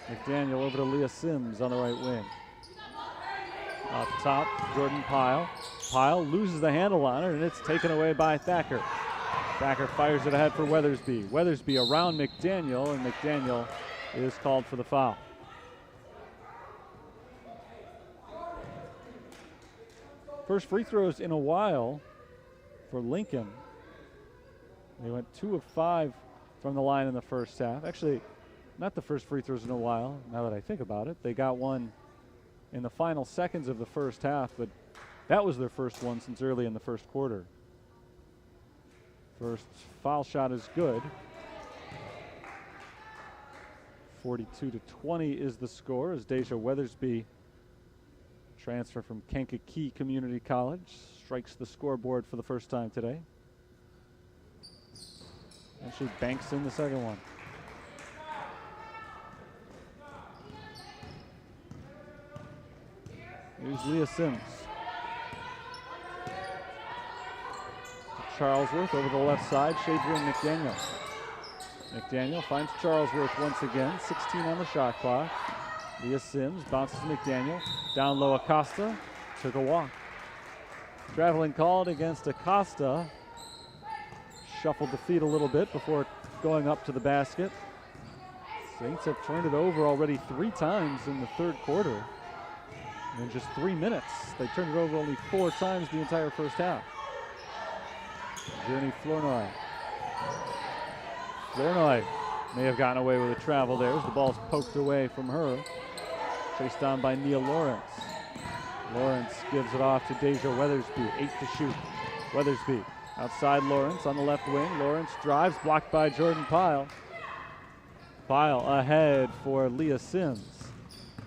McDaniel over to Leah Sims on the right wing. Up top, Jordan Pyle. Pyle loses the handle on her, and it's taken away by Thacker. Thacker fires it ahead for Weathersby. Weathersby around McDaniel, and McDaniel is called for the foul. First free throws in a while for Lincoln. They went 2 of 5 from the line in the first half. Actually, not the first free throws in a while, now that I think about it. They got one in the final seconds of the first half, but that was their first one since early in the first quarter. First foul shot is good. 42-20 is the score as Deja Weathersby, transfer from Kankakee Community College, strikes the scoreboard for the first time today. And she banks in the second one. Here's Leah Sims. Charlesworth over the left side, Shadrian McDaniel. McDaniel finds Charlesworth once again, 16 on the shot clock. Leah Sims bounces to McDaniel. Down low, Acosta took a walk. Traveling called against Acosta. Shuffled the feet a little bit before going up to the basket. Saints have turned it over already 3 times in the third quarter. In just 3 minutes, they turned it over only 4 times the entire first half. Journey Flournoy. Flournoy may have gotten away with a travel there as the ball's poked away from her. Chased down by Nia Lawrence. Lawrence gives it off to Deja Weathersby, 8 to shoot. Weathersby outside Lawrence on the left wing. Lawrence drives, blocked by Jordan Pyle. Pyle ahead for Leah Sims.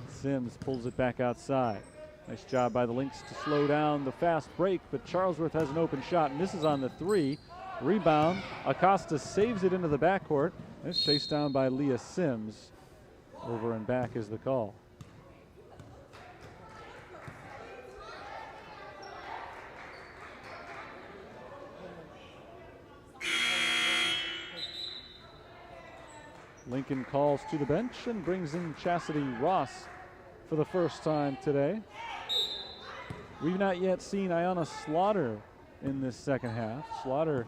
Sims pulls it back outside. Nice job by the Lynx to slow down the fast break, but Charlesworth has an open shot, misses on the 3. Rebound, Acosta saves it into the backcourt. It's chased down by Leah Sims. Over and back is the call. Lincoln calls to the bench and brings in Chastity Ross for the first time today. We've not yet seen Ayanna Slaughter in this second half. Slaughter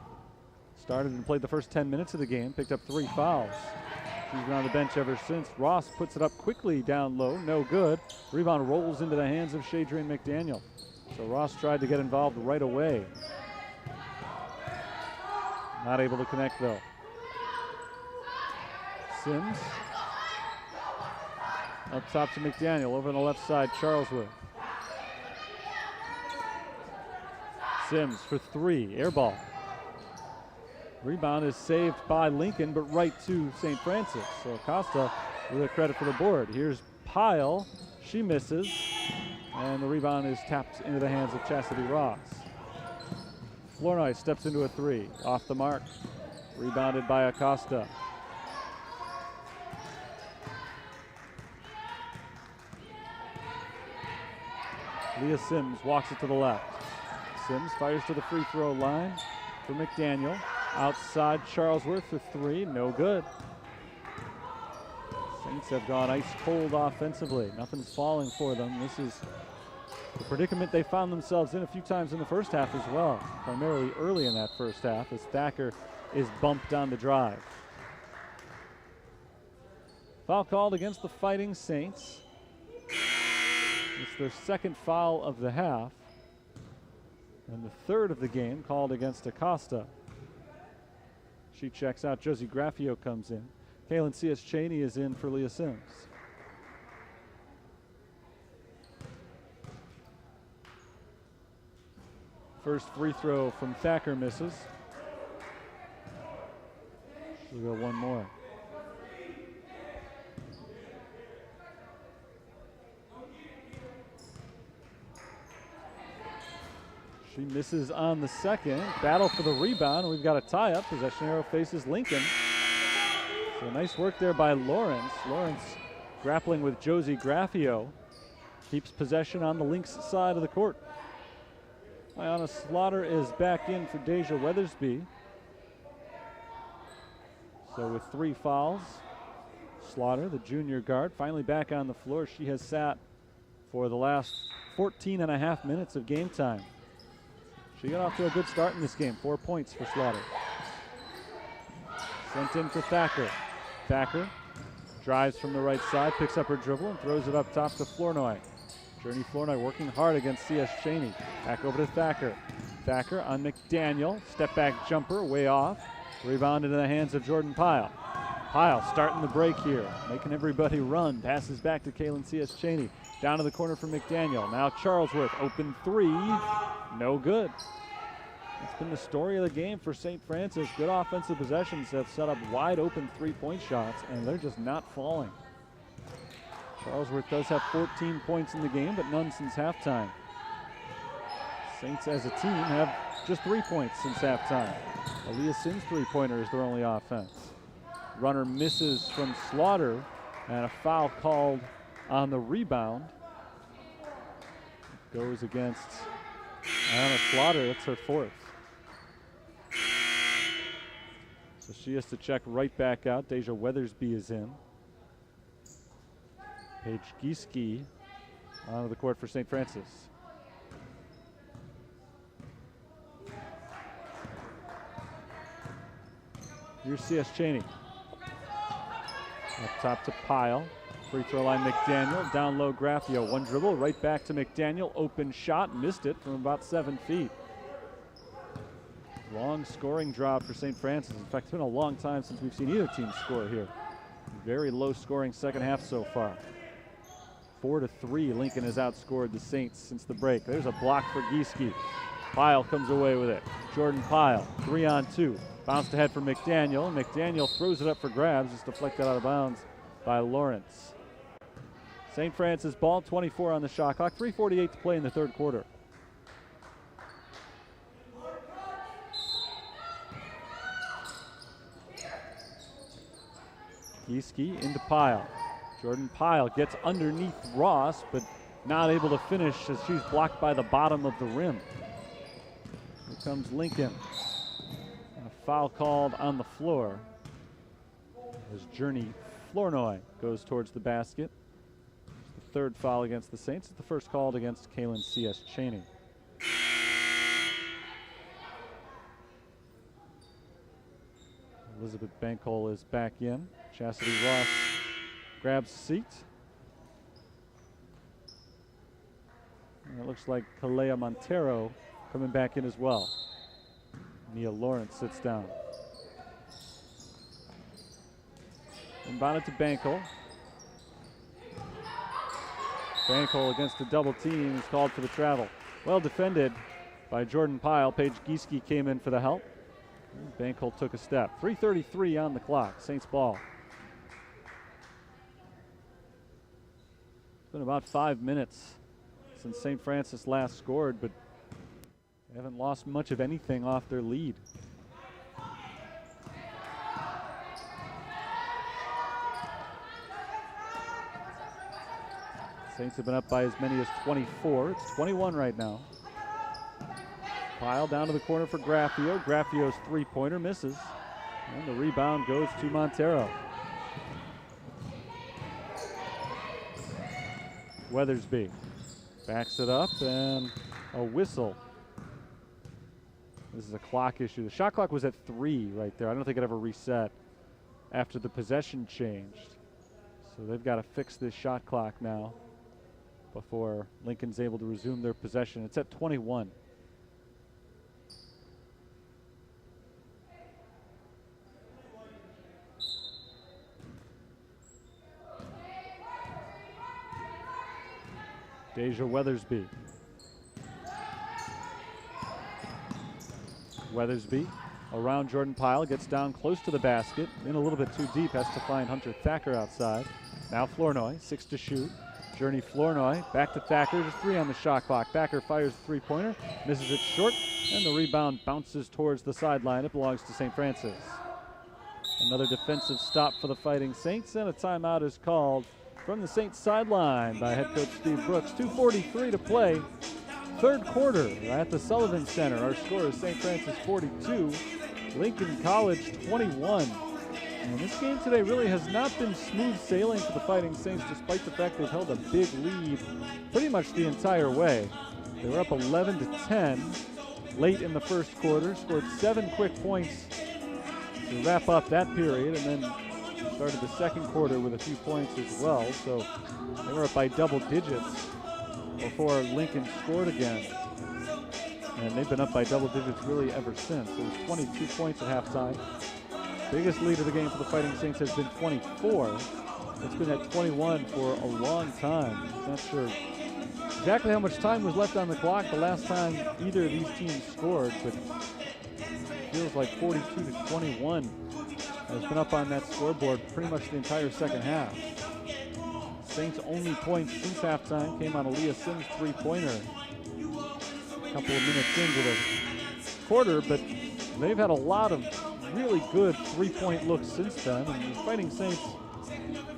started and played the first 10 minutes of the game, picked up 3 fouls. She's been on the bench ever since. Ross puts it up quickly down low, no good. Rebound rolls into the hands of Shadrian McDaniel. So Ross tried to get involved right away. Not able to connect though. Sims up top to McDaniel, over on the left side, Charlesworth. Sims for 3, air ball. Rebound is saved by Lincoln, but right to St. Francis. So Acosta with a credit for the board. Here's Pyle, she misses, and the rebound is tapped into the hands of Chastity Ross. Flournoy steps into a 3, off the mark, rebounded by Acosta. Leah Sims walks it to the left. Sims fires to the free throw line for McDaniel. Outside Charlesworth for 3, no good. Saints have gone ice cold offensively. Nothing's falling for them. This is the predicament they found themselves in a few times in the first half as well, primarily early in that first half as Thacker is bumped on the drive. Foul called against the Fighting Saints. It's their second foul of the half, and the third of the game called against Acosta. She checks out. Josie Graffio comes in. Kaylin C.S. Cheney is in for Leah Sims. First free throw from Thacker misses. She'll go one more. She misses on the second. Battle for the rebound. We've got a tie-up. Possession arrow faces Lincoln. So nice work there by Lawrence. Lawrence grappling with Josie Graffio. Keeps possession on the Lynx side of the court. Ayanna Slaughter is back in for Deja Weathersby. So with 3 fouls, Slaughter, the junior guard, finally back on the floor. She has sat for the last 14 and a half minutes of game time. She got off to a good start in this game. 4 points for Slaughter. Sent in for Thacker. Thacker drives from the right side, picks up her dribble and throws it up top to Flournoy. Journey Flournoy working hard against C.S. Cheney. Back over to Thacker. Thacker on McDaniel. Step back jumper way off. Rebound into the hands of Jordan Pyle. Pyle starting the break here, making everybody run. Passes back to Kaylin C.S. Cheney. Down to the corner for McDaniel. Now Charlesworth, open 3, no good. It's been the story of the game for St. Francis. Good offensive possessions have set up wide open three-point shots, and they're just not falling. Charlesworth does have 14 points in the game, but none since halftime. Saints as a team have just 3 points since halftime. Aaliyah Sims' three-pointer is their only offense. Runner misses from Slaughter, and a foul called on the rebound. It goes against Anna Slaughter. That's her fourth. So she has to check right back out. Deja Weathersby is in. Paige Gieske onto the court for St. Francis. Here's C.S. Cheney. Up top to Pyle. Free throw line McDaniel. Down low Graffio. One dribble. Right back to McDaniel. Open shot. Missed it from about 7 feet. Long scoring drive for St. Francis. In fact, it's been a long time since we've seen either team score here. Very low scoring second half so far. 4-3. Lincoln has outscored the Saints since the break. There's a block for Gieske. Pyle comes away with it. Jordan Pyle. 3-on-2. Bounced ahead for McDaniel. McDaniel throws it up for grabs. It's deflected out of bounds by Lawrence. St. Francis ball, 24 on the shot clock. 3:48 to play in the third quarter. Gieske into Pyle. Jordan Pyle gets underneath Ross, but not able to finish as she's blocked by the bottom of the rim. Here comes Lincoln. A foul called on the floor as Journey Flournoy goes towards the basket. It's the third foul against the Saints. It's the first called against Kaylin C.S. Cheney. Elizabeth Bankhole is back in. Chastity Ross grabs a seat. And it looks like Kalea Montero coming back in as well. Nia Lawrence sits down. Inbounded to Bankhole. Bankhole against a double team is called for the travel. Well defended by Jordan Pyle. Paige Gieske came in for the help. Bankhole took a step. 3:33 on the clock. Saints ball. It's been about 5 minutes since St. Francis last scored, but they haven't lost much of anything off their lead. Saints have been up by as many as 24. It's 21 right now. Pyle down to the corner for Graffio. Graffio's three-pointer misses. And the rebound goes to Montero. Weathersby backs it up and a whistle. This is a clock issue. The shot clock was at 3 right there. I don't think it ever reset after the possession changed. So they've got to fix this shot clock now before Lincoln's able to resume their possession. It's at 21. Deja Weathersby. Weathersby around Jordan Pyle, gets down close to the basket, in a little bit too deep, has to find Hunter Thacker outside. Now Flournoy, 6 to shoot. Journey Flournoy, back to Thacker, just 3 on the shot clock. Thacker fires the three-pointer, misses it short, and the rebound bounces towards the sideline. It belongs to St. Francis. Another defensive stop for the Fighting Saints, and a timeout is called from the Saints sideline by head coach Steve Brooks. 2:43 to play. Third quarter at the Sullivan Center. Our score is St. Francis 42, Lincoln College 21. And this game today really has not been smooth sailing for the Fighting Saints, despite the fact they've held a big lead pretty much the entire way. They were up 11 to 10 late in the first quarter, scored 7 quick points to wrap up that period, and then started the second quarter with a few points as well. So they were up by double digits before Lincoln scored again. And they've been up by double digits really ever since. It was 22 points at halftime. Biggest lead of the game for the Fighting Saints has been 24. It's been at 21 for a long time. Not sure exactly how much time was left on the clock the last time either of these teams scored, but feels like 42-21 has been up on that scoreboard pretty much the entire second half. Saints' only points since halftime came on Aaliyah Sims' three-pointer a couple of minutes into the quarter, but they've had a lot of really good three-point looks since then. And the Fighting Saints,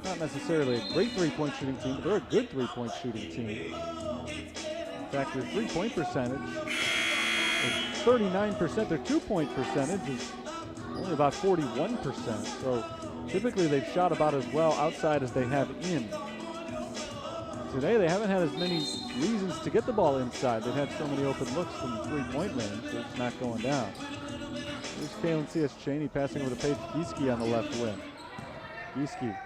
not necessarily a great three-point shooting team, but they're a good three-point shooting team. In fact, their three-point percentage is 39%. Their two-point percentage is only about 41%. So typically they've shot about as well outside as they have in. Today they haven't had as many reasons to get the ball inside. They've had so many open looks from the three-point range, so it's not going down. Here's Kaylin C.S. Cheney passing over to Paige Gieske on the left wing. Gieske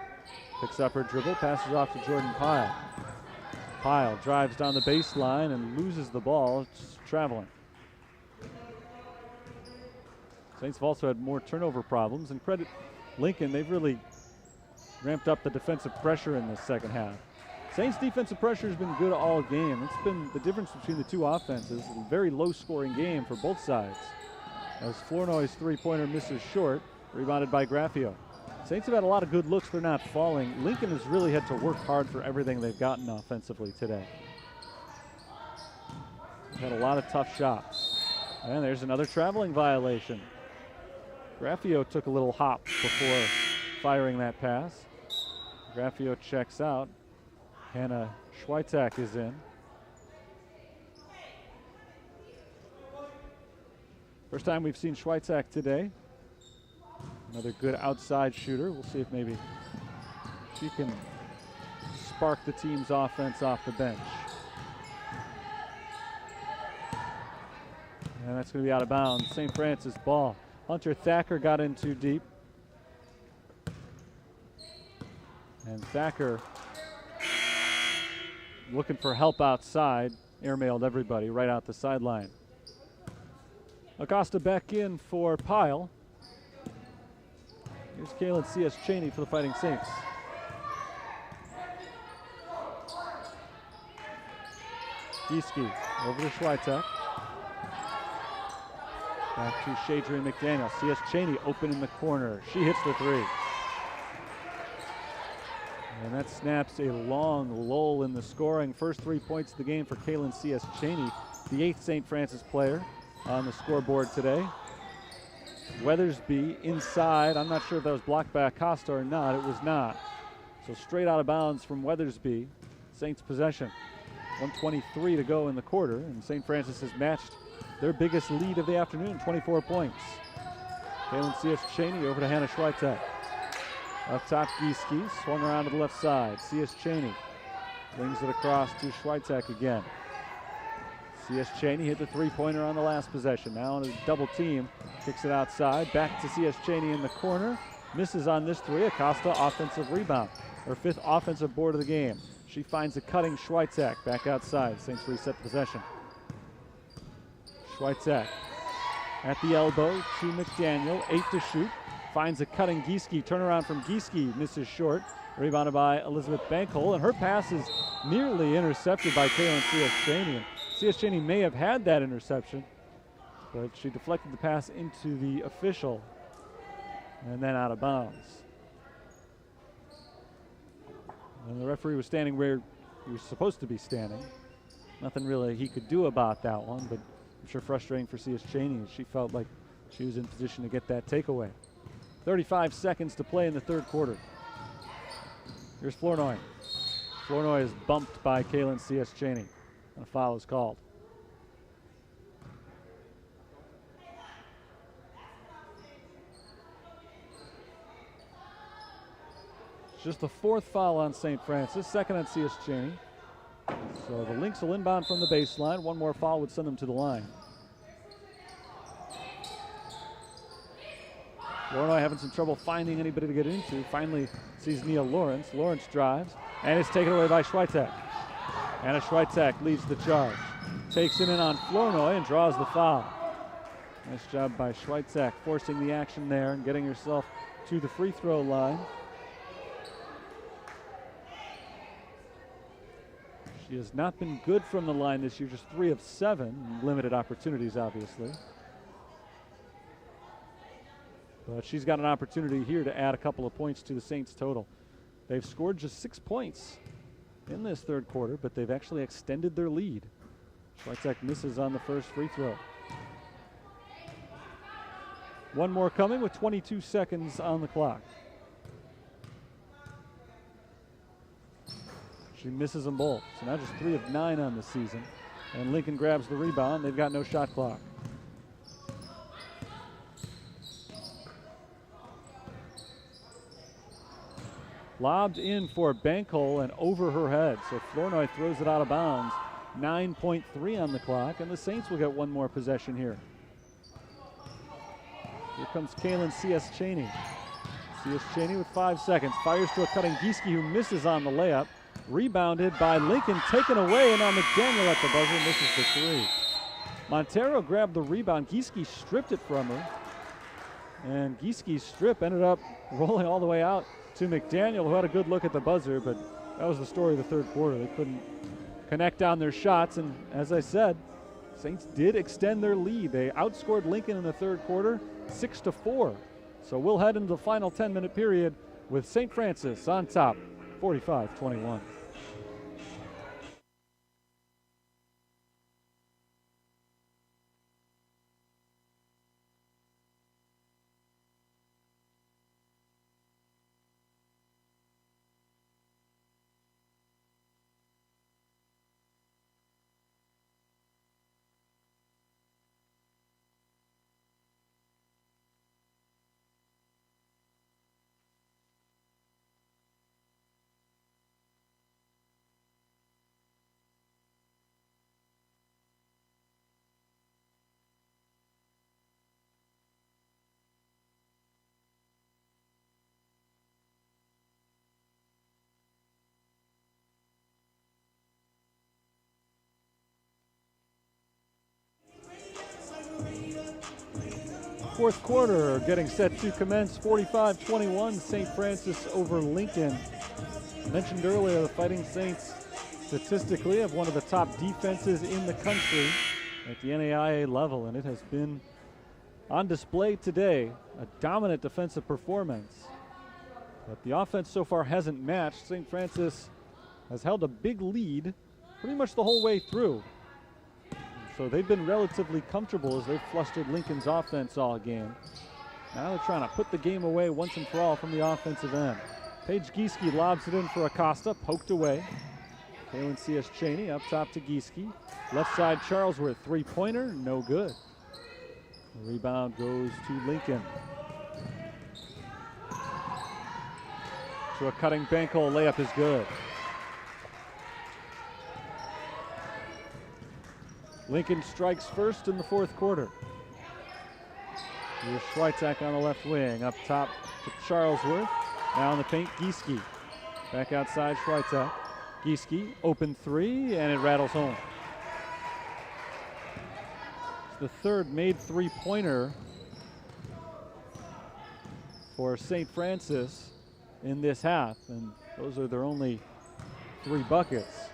picks up her dribble, passes off to Jordan Pyle. Pyle drives down the baseline and loses the ball, just traveling. Saints have also had more turnover problems, and credit Lincoln, they've really ramped up the defensive pressure in this second half. Saints defensive pressure has been good all game. It's been the difference between the two offenses. A very low-scoring game for both sides. As Flournoy's three-pointer misses short, rebounded by Graffio. Saints have had a lot of good looks. They're not falling. Lincoln has really had to work hard for everything they've gotten offensively today. They've had a lot of tough shots. And there's another traveling violation. Graffio took a little hop before firing that pass. Graffio checks out. Hannah Schweitzak is in. First time we've seen Schweitzak today. Another good outside shooter. We'll see if maybe she can spark the team's offense off the bench. And that's going to be out of bounds. St. Francis ball. Hunter Thacker got in too deep. And Thacker looking for help outside. Airmailed everybody right out the sideline. Acosta back in for Pyle. Here's Kaylin C.S. Cheney for the Fighting Saints. Gieske over to Schweitzak. Back to Shadrian McDaniel. C.S. Cheney open in the corner. She hits the three. And that snaps a long lull in the scoring. First 3 points of the game for Kaylin C.S. Cheney, the 8th St. Francis player on the scoreboard today. Weathersby inside. I'm not sure if that was blocked by Acosta or not. It was not. So straight out of bounds from Weathersby. Saints possession. 1:23 to go in the quarter, and St. Francis has matched their biggest lead of the afternoon, 24 points. Kaylin C.S. Cheney over to Hannah Schweitzak. Up top, Gieske swung around to the left side. C.S. Cheney wings it across to Schweitzak again. C.S. Cheney hit the three-pointer on the last possession. Now in a double team, kicks it outside. Back to C.S. Cheney in the corner. Misses on this three. Acosta offensive rebound. Her 5th offensive board of the game. She finds a cutting Schweitzak back outside. Saints reset the possession. Schweitzak at the elbow to McDaniel. 8 to shoot. Finds a cutting Gieske. Turnaround from Gieske. Misses short. Rebounded by Elizabeth Bankhole. And her pass is nearly intercepted by Kaylin C.S. Cheney. C.S. Cheney may have had that interception, but she deflected the pass into the official and then out of bounds. And the referee was standing where he was supposed to be standing. Nothing really he could do about that one, but I'm sure frustrating for C.S. Cheney as she felt like she was in position to get that takeaway. 35 seconds to play in the third quarter. Here's Flournoy. Flournoy is bumped by Kaylin C.S. Cheney. And a foul is called. It's just the 4th foul on St. Francis, 2nd on C.S. Cheney. So the Lynx will inbound from the baseline. One more foul would send them to the line. Flournoy having some trouble finding anybody to get into. Finally sees Nia Lawrence. Lawrence drives and is taken away by Schweitzak. Anna Schweitzak leads the charge. Takes it in on Flournoy and draws the foul. Nice job by Schweitzak forcing the action there and getting herself to the free throw line. She has not been good from the line this year, just 3 of 7, limited opportunities, obviously. But she's got an opportunity here to add a couple of points to the Saints total. They've scored just 6 points in this third quarter, but they've actually extended their lead. Schweitzek misses on the first free throw. One more coming with 22 seconds on the clock. She misses them both, so now just 3 of 9 on the season. And Lincoln grabs the rebound. They've got no shot clock. Lobbed in for Bankhole and over her head, so Flournoy throws it out of bounds. 9.3 on the clock, and the Saints will get one more possession here. Here comes Kaylin C.S. Cheney. C.S. Cheney with 5 seconds. Fires to a cutting Gieske, who misses on the layup. Rebounded by Lincoln, taken away, and now McDaniel at the buzzer misses the 3. Montero grabbed the rebound. Gieske stripped it from her. And Gieske's strip ended up rolling all the way out to McDaniel, who had a good look at the buzzer, but that was the story of the third quarter. They couldn't connect on their shots, and as I said, Saints did extend their lead. They outscored Lincoln in the third quarter 6-4. So we'll head into the final 10-minute period with St. Francis on top, 45-21. Fourth quarter getting set to commence, 45-21, St. Francis over Lincoln. Mentioned earlier, the Fighting Saints statistically have one of the top defenses in the country at the NAIA level, and it has been on display today, a dominant defensive performance. But the offense so far hasn't matched. St. Francis has held a big lead pretty much the whole way through. So they've been relatively comfortable as they've flustered Lincoln's offense all game. Now they're trying to put the game away once and for all from the offensive end. Paige Gieske lobs it in for Acosta, poked away. Kaylin C.S. Cheney up top to Gieske. Left side Charlesworth, three-pointer, no good. The rebound goes to Lincoln. To a cutting Bankhole, layup is good. Lincoln strikes first in the fourth quarter. Here's Schweitzek on the left wing, up top to Charlesworth. Now in the paint, Gieske. Back outside, Schweitzek. Gieske, open three, and it rattles home. It's the third made three-pointer for St. Francis in this half, and those are their only 3 buckets.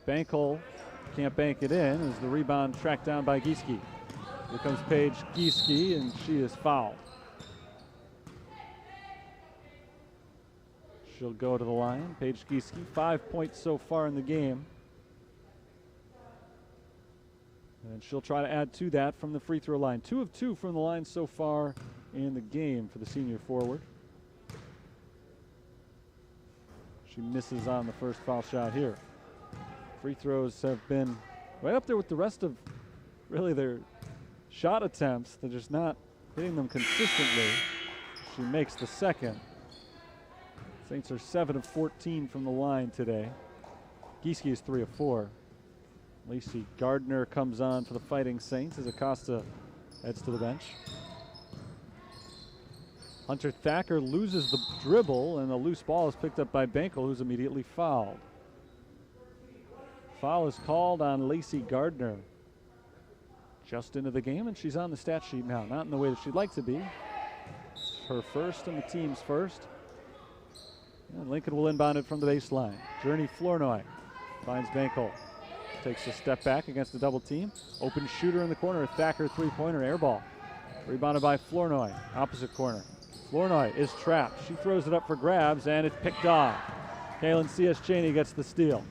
Bankhole can't bank it in as the rebound tracked down by Gieske. Here comes Paige Gieske, and she is fouled. She'll go to the line. Paige Gieske, 5 points so far in the game. And she'll try to add to that from the free throw line. 2 of 2 from the line so far in the game for the senior forward. She misses on the first foul shot here. Free throws have been right up there with the rest of really their shot attempts. They're just not hitting them consistently. She makes the second. Saints are 7 of 14 from the line today. Gieske is 3 of 4. Lacey Gardner comes on for the Fighting Saints as Acosta heads to the bench. Hunter Thacker loses the dribble, and the loose ball is picked up by Bankhole, who's immediately fouled. Foul is called on Lacey Gardner. Just into the game, and she's on the stat sheet now. Not in the way that she'd like to be. Her first and the team's first. And Lincoln will inbound it from the baseline. Journey Flournoy finds Bankhole. takes a step back against a double team. Open shooter in the corner, Thacker three-pointer, air ball. Rebounded by Flournoy, opposite corner. Flournoy is trapped. She throws it up for grabs, and it's picked off. Kaylin C.S. Cheney gets the steal.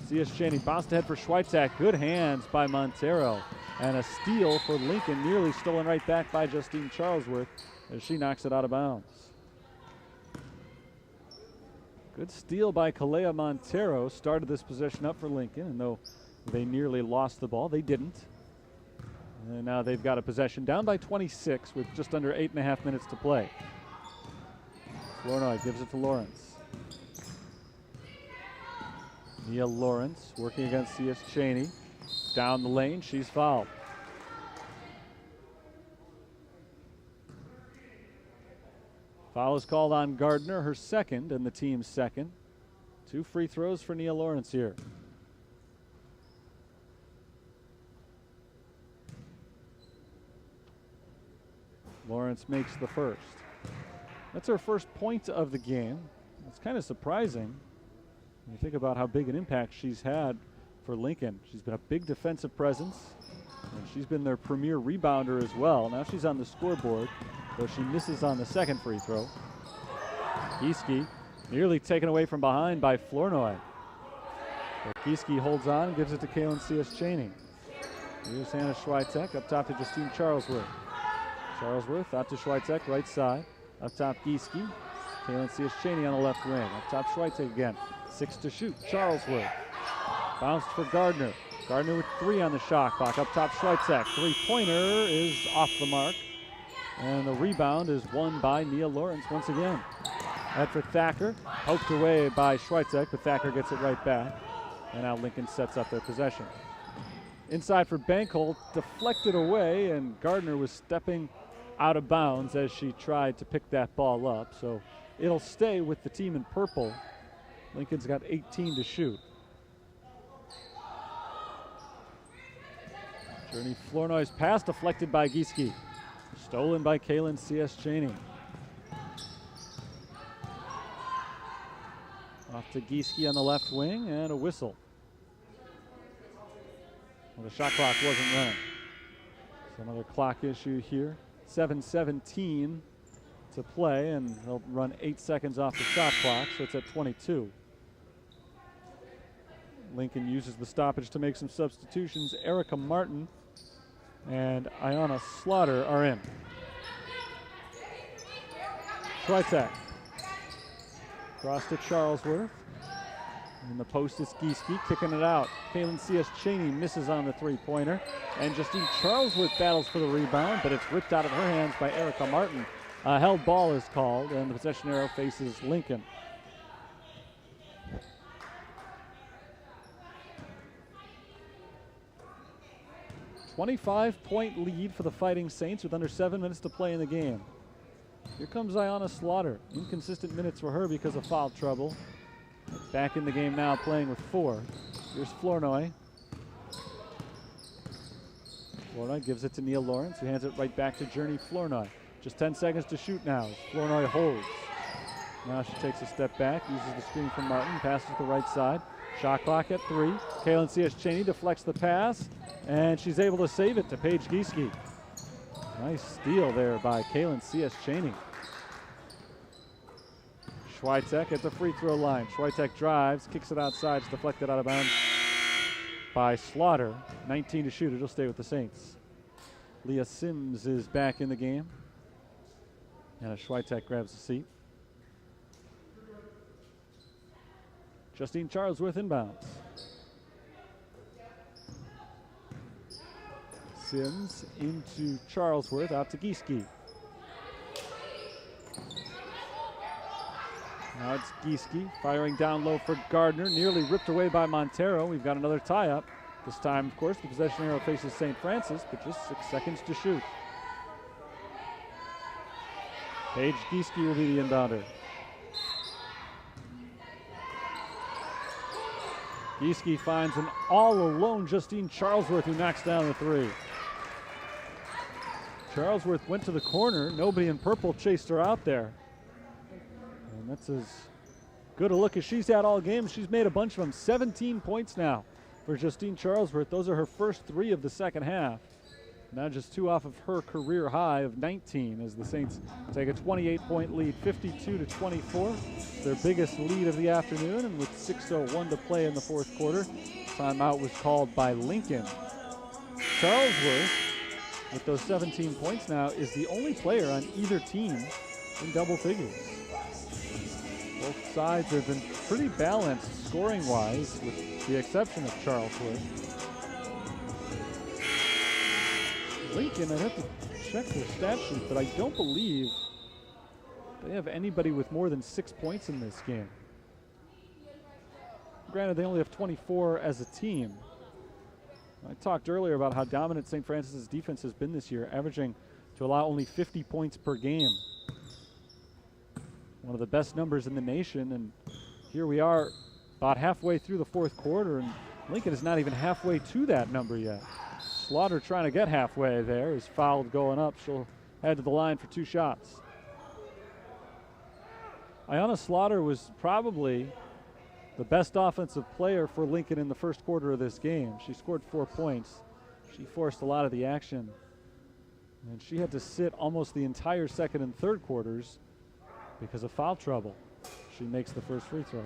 C.S. Cheney bounced ahead for Schweitzak. Good hands by Montero. And a steal for Lincoln, nearly stolen right back by Justine Charlesworth as she knocks it out of bounds. Good steal by Kalea Montero started this possession up for Lincoln, and though they nearly lost the ball, they didn't. And now they've got a possession down by 26 with just under 8.5 minutes to play. Flournoy gives it to Lawrence. Nia Lawrence working against C.S. Cheney. Down the lane, she's fouled. Foul is called on Gardner, her second and the team's second. 2 free throws for Nia Lawrence here. Lawrence makes the first. That's her first point of the game. It's kind of surprising when you think about how big an impact she's had for Lincoln. She's been a big defensive presence, and she's been their premier rebounder as well. Now she's on the scoreboard, though she misses on the second free throw. Gieske nearly taken away from behind by Flournoy. But Gieske holds on and gives it to Kaylin C.S. Cheney. Here's Hannah Schweitzek up top to Justine Charlesworth. Charlesworth out to Schweitzek, right side. Up top Gieske. Kaylin C.S. Cheney on the left wing. Up top Schweitzek again. 6 to shoot. Charlesworth. Bounced for Gardner. Gardner with 3 on the shot clock. Up top, Schweitzek. Three-pointer is off the mark. And the rebound is won by Nia Lawrence once again. That for Thacker. Poked away by Schweitzek, but Thacker gets it right back. And now Lincoln sets up their possession. Inside for Bankholt, deflected away, and Gardner was stepping out of bounds as she tried to pick that ball up. So it'll stay with the team in purple. Lincoln's got 18 to shoot. Journey Flournoy's pass deflected by Gieske. Stolen by Kaylin C.S. Cheney. Off to Gieske on the left wing, and a whistle. Well, the shot clock wasn't running. So another clock issue here. 7:17 to play, and they'll run 8 seconds off the shot clock, so it's at 22. Lincoln uses the stoppage to make some substitutions. Erica Martin and Ayanna Slaughter are in. Schweitzak. Cross to Charlesworth. In the post is Gieske kicking it out. Kaylin C.S. Cheney misses on the three-pointer. And Justine Charlesworth battles for the rebound, but it's ripped out of her hands by Erica Martin. A held ball is called, and the possession arrow faces Lincoln. A 25-point lead for the Fighting Saints with under 7 minutes to play in the game. Here comes Ayanna Slaughter. Inconsistent minutes for her because of foul trouble. Back in the game now, playing with 4. Here's Flournoy. Flournoy gives it to Nia Lawrence, who hands it right back to Journey Flournoy. Just 10 seconds to shoot now. Flournoy holds. Now she takes a step back, uses the screen from Martin, passes to the right side. Shot clock at 3. Kaylin C.S. Cheney deflects the pass, and she's able to save it to Paige Gieske. Nice steal there by Kaylin C.S. Cheney. Schweitzek at the free throw line. Schweitzek drives, kicks it outside, it's deflected out of bounds by Slaughter. 19 to shoot, it'll stay with the Saints. Leah Sims is back in the game. And Schweitzek grabs a seat. Justine Charlesworth inbounds. Sims into Charlesworth, out to Gieske. Now it's Gieske firing down low for Gardner, nearly ripped away by Montero. We've got another tie-up. This time, of course, the possession arrow faces St. Francis, but just 6 seconds to shoot. Paige Gieske will be the inbounder. Gieske finds an all-alone Justine Charlesworth, who knocks down the 3. Charlesworth went to the corner. Nobody in purple chased her out there. And that's as good a look as she's had all game. She's made a bunch of them. 17 points now for Justine Charlesworth. Those are her first 3 of the second half. Now just 2 off of her career high of 19 as the Saints take a 28-point lead, 52-24. Their biggest lead of the afternoon, and with 6:01 to play in the fourth quarter, timeout was called by Lincoln. Charlesworth, with those 17 points now, is the only player on either team in double figures. Both sides have been pretty balanced scoring-wise, with the exception of Charlesworth. Lincoln, I'd have to check their stat sheet, but I don't believe they have anybody with more than 6 points in this game. Granted, they only have 24 as a team. I talked earlier about how dominant St. Francis' defense has been this year, averaging to allow only 50 points per game. One of the best numbers in the nation, and here we are about halfway through the fourth quarter, and Lincoln is not even halfway to that number yet. Slaughter trying to get halfway there, is fouled going up. She'll head to the line for 2 shots. Ayanna Slaughter was probably the best offensive player for Lincoln in the first quarter of this game. She scored 4 points. She forced a lot of the action, and she had to sit almost the entire second and third quarters because of foul trouble. She makes the first free throw.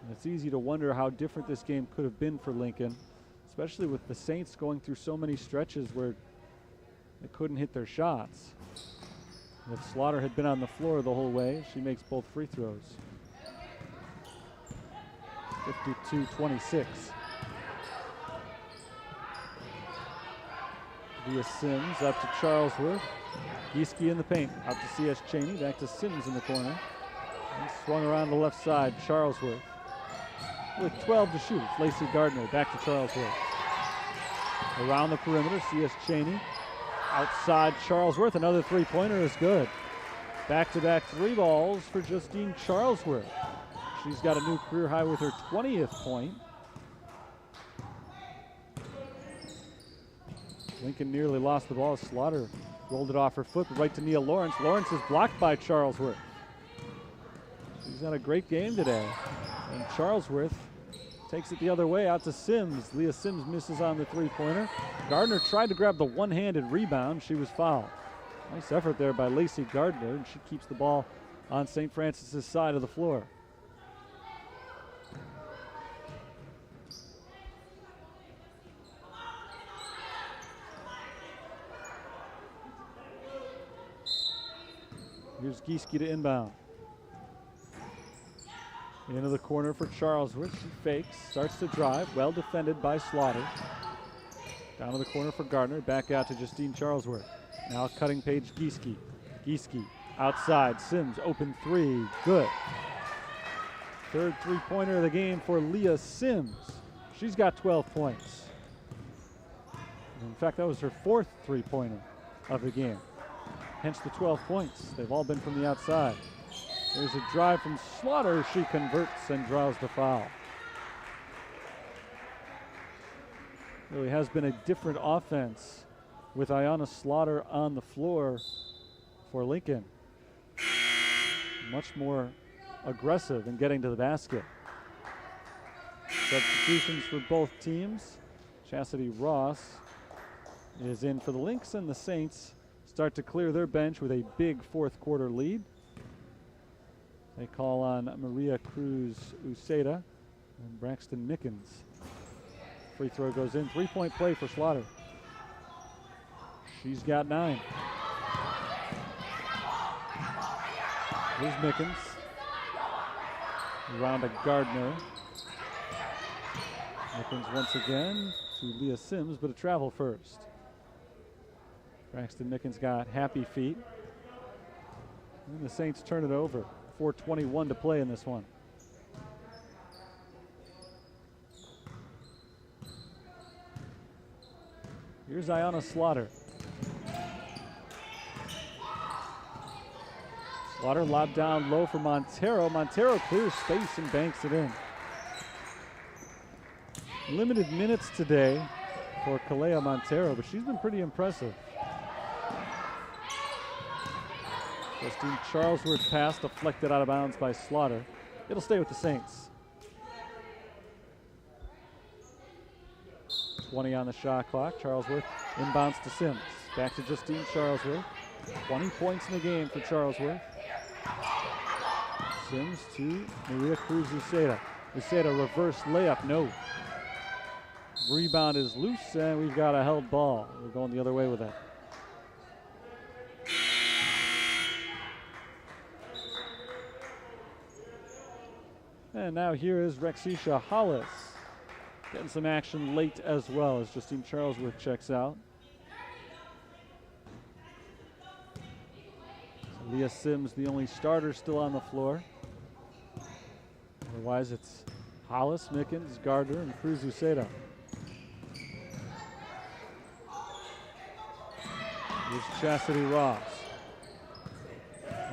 And it's easy to wonder how different this game could have been for Lincoln, especially with the Saints going through so many stretches where they couldn't hit their shots. If Slaughter had been on the floor the whole way, she makes both free throws. 52-26. Via Sims up to Charlesworth. Gieske in the paint. Out to C.S. Cheney. Back to Sims in the corner. And swung around the left side. Charlesworth with 12 to shoot. It's Lacey Gardner back to Charlesworth. Around the perimeter, C.S. Cheney. Outside Charlesworth. Another three-pointer is good. Back-to-back 3 balls for Justine Charlesworth. She's got a new career high with her 20th point. Lincoln nearly lost the ball. Slaughter rolled it off her foot, but right to Nia Lawrence. Lawrence is blocked by Charlesworth. She's had a great game today. And Charlesworth takes it the other way out to Sims. Leah Sims misses on the three-pointer. Gardner tried to grab the one-handed rebound. She was fouled. Nice effort there by Lacey Gardner, and she keeps the ball on St. Francis' side of the floor. Here's Gieske to inbound. Into the corner for Charlesworth. She fakes, starts to drive. Well defended by Slaughter. Down to the corner for Gardner. Back out to Justine Charlesworth. Now cutting page Gieske. Gieske outside. Sims open 3. Good. Third three-pointer of the game for Leah Sims. She's got 12 points. In fact, that was her 4th three-pointer of the game. Hence the 12 points. They've all been from the outside. There's a drive from Slaughter. She converts and draws the foul. Really has been a different offense with Ayanna Slaughter on the floor for Lincoln. Much more aggressive in getting to the basket. Substitutions for both teams. Chastity Ross is in for the Lynx, and the Saints start to clear their bench with a big fourth quarter lead. They call on Maria Cruz Uceda and Braxton Mickens. Free throw goes in. 3-point play for Slaughter. She's got 9. Here's Mickens. Around to Gardner. Mickens once again to Leah Sims, but a travel first. Braxton Mickens got happy feet. And the Saints turn it over. 4:21 to play in this one. Here's Ayanna Slaughter. Slaughter lobbed down low for Montero. Montero clears space and banks it in. Limited minutes today for Kalea Montero, but she's been pretty impressive. Justine Charlesworth pass deflected out of bounds by Slaughter. It'll stay with the Saints. 20 on the shot clock. Charlesworth inbounds to Sims. Back to Justine Charlesworth. 20 points in the game for Charlesworth. Sims to Maria Cruz Uceda. Uceda reverse layup, no. Rebound is loose, and we've got a held ball. We're going the other way with that. And now here is Rexisha Hollis. Getting some action late as well as Justine Charlesworth checks out. So Leah Sims, the only starter still on the floor. Otherwise, it's Hollis, Mickens, Gardner, and Cruz Uceda. Here's Chastity Ross.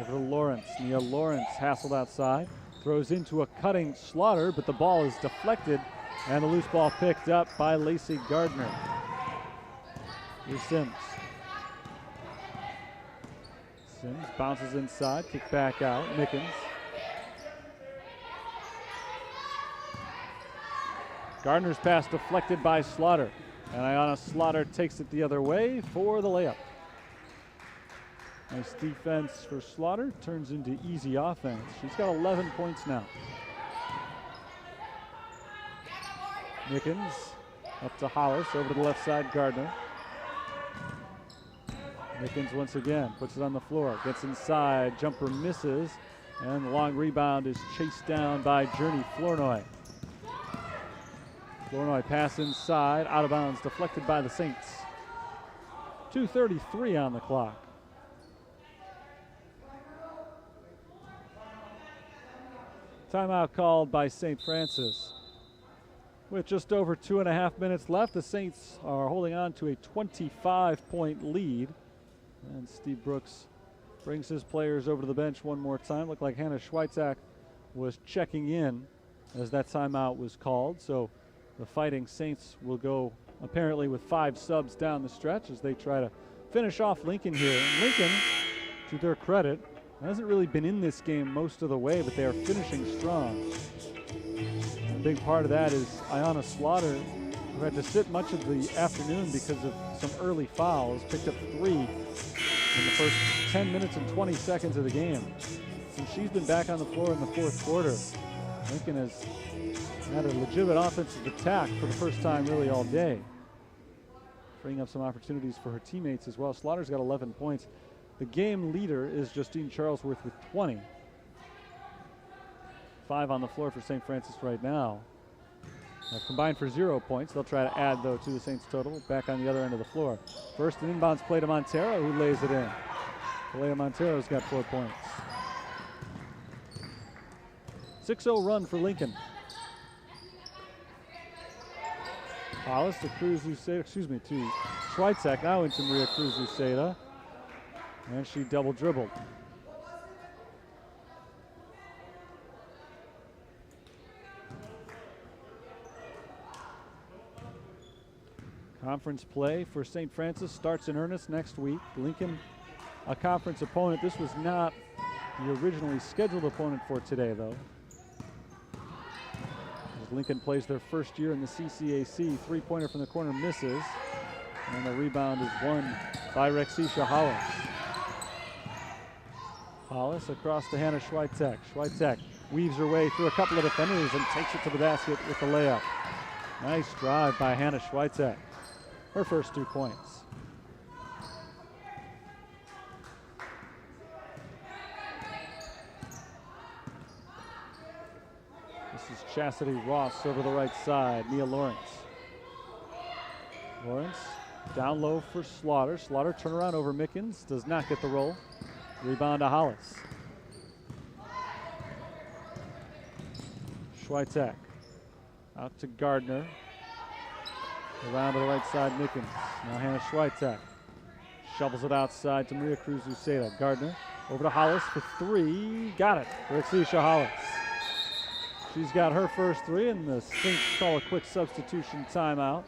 Over to Lawrence. Nia Lawrence hassled outside. Throws into a cutting Slaughter, but the ball is deflected, and the loose ball picked up by Lacey Gardner. Here's Sims. Sims bounces inside, kick back out. Mickens. Gardner's pass deflected by Slaughter, and Ayanna Slaughter takes it the other way for the layup. Nice defense for Slaughter, turns into easy offense. She's got 11 points now. Mickens up to Hollis, over to the left side, Gardner. Mickens once again puts it on the floor, gets inside, jumper misses, and the long rebound is chased down by Journey Flournoy. Flournoy pass inside, out of bounds, deflected by the Saints. 2:33 on the clock. Timeout called by St. Francis. With just over 2.5 minutes left, the Saints are holding on to a 25-point lead. And Steve Brooks brings his players over to the bench one more time. Looked like Hannah Schweitzak was checking in as that timeout was called. So the Fighting Saints will go apparently with 5 subs down the stretch as they try to finish off Lincoln here. And Lincoln, to their credit, hasn't really been in this game most of the way, but they are finishing strong. And a big part of that is Ayanna Slaughter, who had to sit much of the afternoon because of some early fouls, picked up 3 in the first 10 minutes and 20 seconds of the game. Since she's been back on the floor in the fourth quarter, Lincoln has had a legitimate offensive attack for the first time really all day, freeing up some opportunities for her teammates as well. Slaughter's got 11 points. The game leader is Justine Charlesworth with 20. 5 on the floor for St. Francis right now. Combined for 0 points. They'll try to add, though, to the Saints' total. Back on the other end of the floor. First, an inbounds play to Montero, who lays it in. Kalea Montero's got 4 points. 6-0 run for Lincoln. Hollis to Cruz Uceda, to Schweitzak, now into Maria Cruz Uceda. And she double dribbled. Conference play for St. Francis starts in earnest next week. Lincoln, a conference opponent. This was not the originally scheduled opponent for today, though. As Lincoln plays their first year in the CCAC, 3-pointer from the corner misses. And the rebound is won by Rexisha Hollis. Hollis across to Hannah Schweitzak. Schweitzak weaves her way through a couple of defenders and takes it to the basket with the layup. Nice drive by Hannah Schweitzak. Her first 2 points. This is Chastity Ross over the right side. Nia Lawrence. Lawrence down low for Slaughter. Slaughter turnaround over Mickens. Does not get the roll. Rebound to Hollis. Schweitzak out to Gardner. Around to the right side, Mickens. Now Hannah Schweitzak shovels it outside to Maria Cruz Uceda. Gardner over to Hollis for 3. Got it. Rexisha Hollis. She's got her first 3, and the Saints call a quick substitution timeout.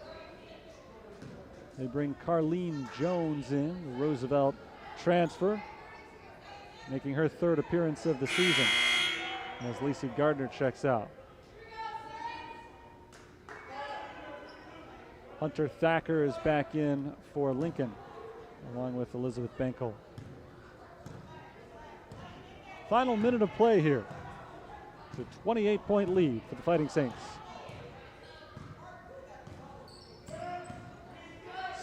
They bring Carlene Jones in, the Roosevelt transfer, making her 3rd appearance of the season as Lacey Gardner checks out. Hunter Thacker is back in for Lincoln, along with Elizabeth Benkel. Final minute of play here. It's a 28-point lead for the Fighting Saints.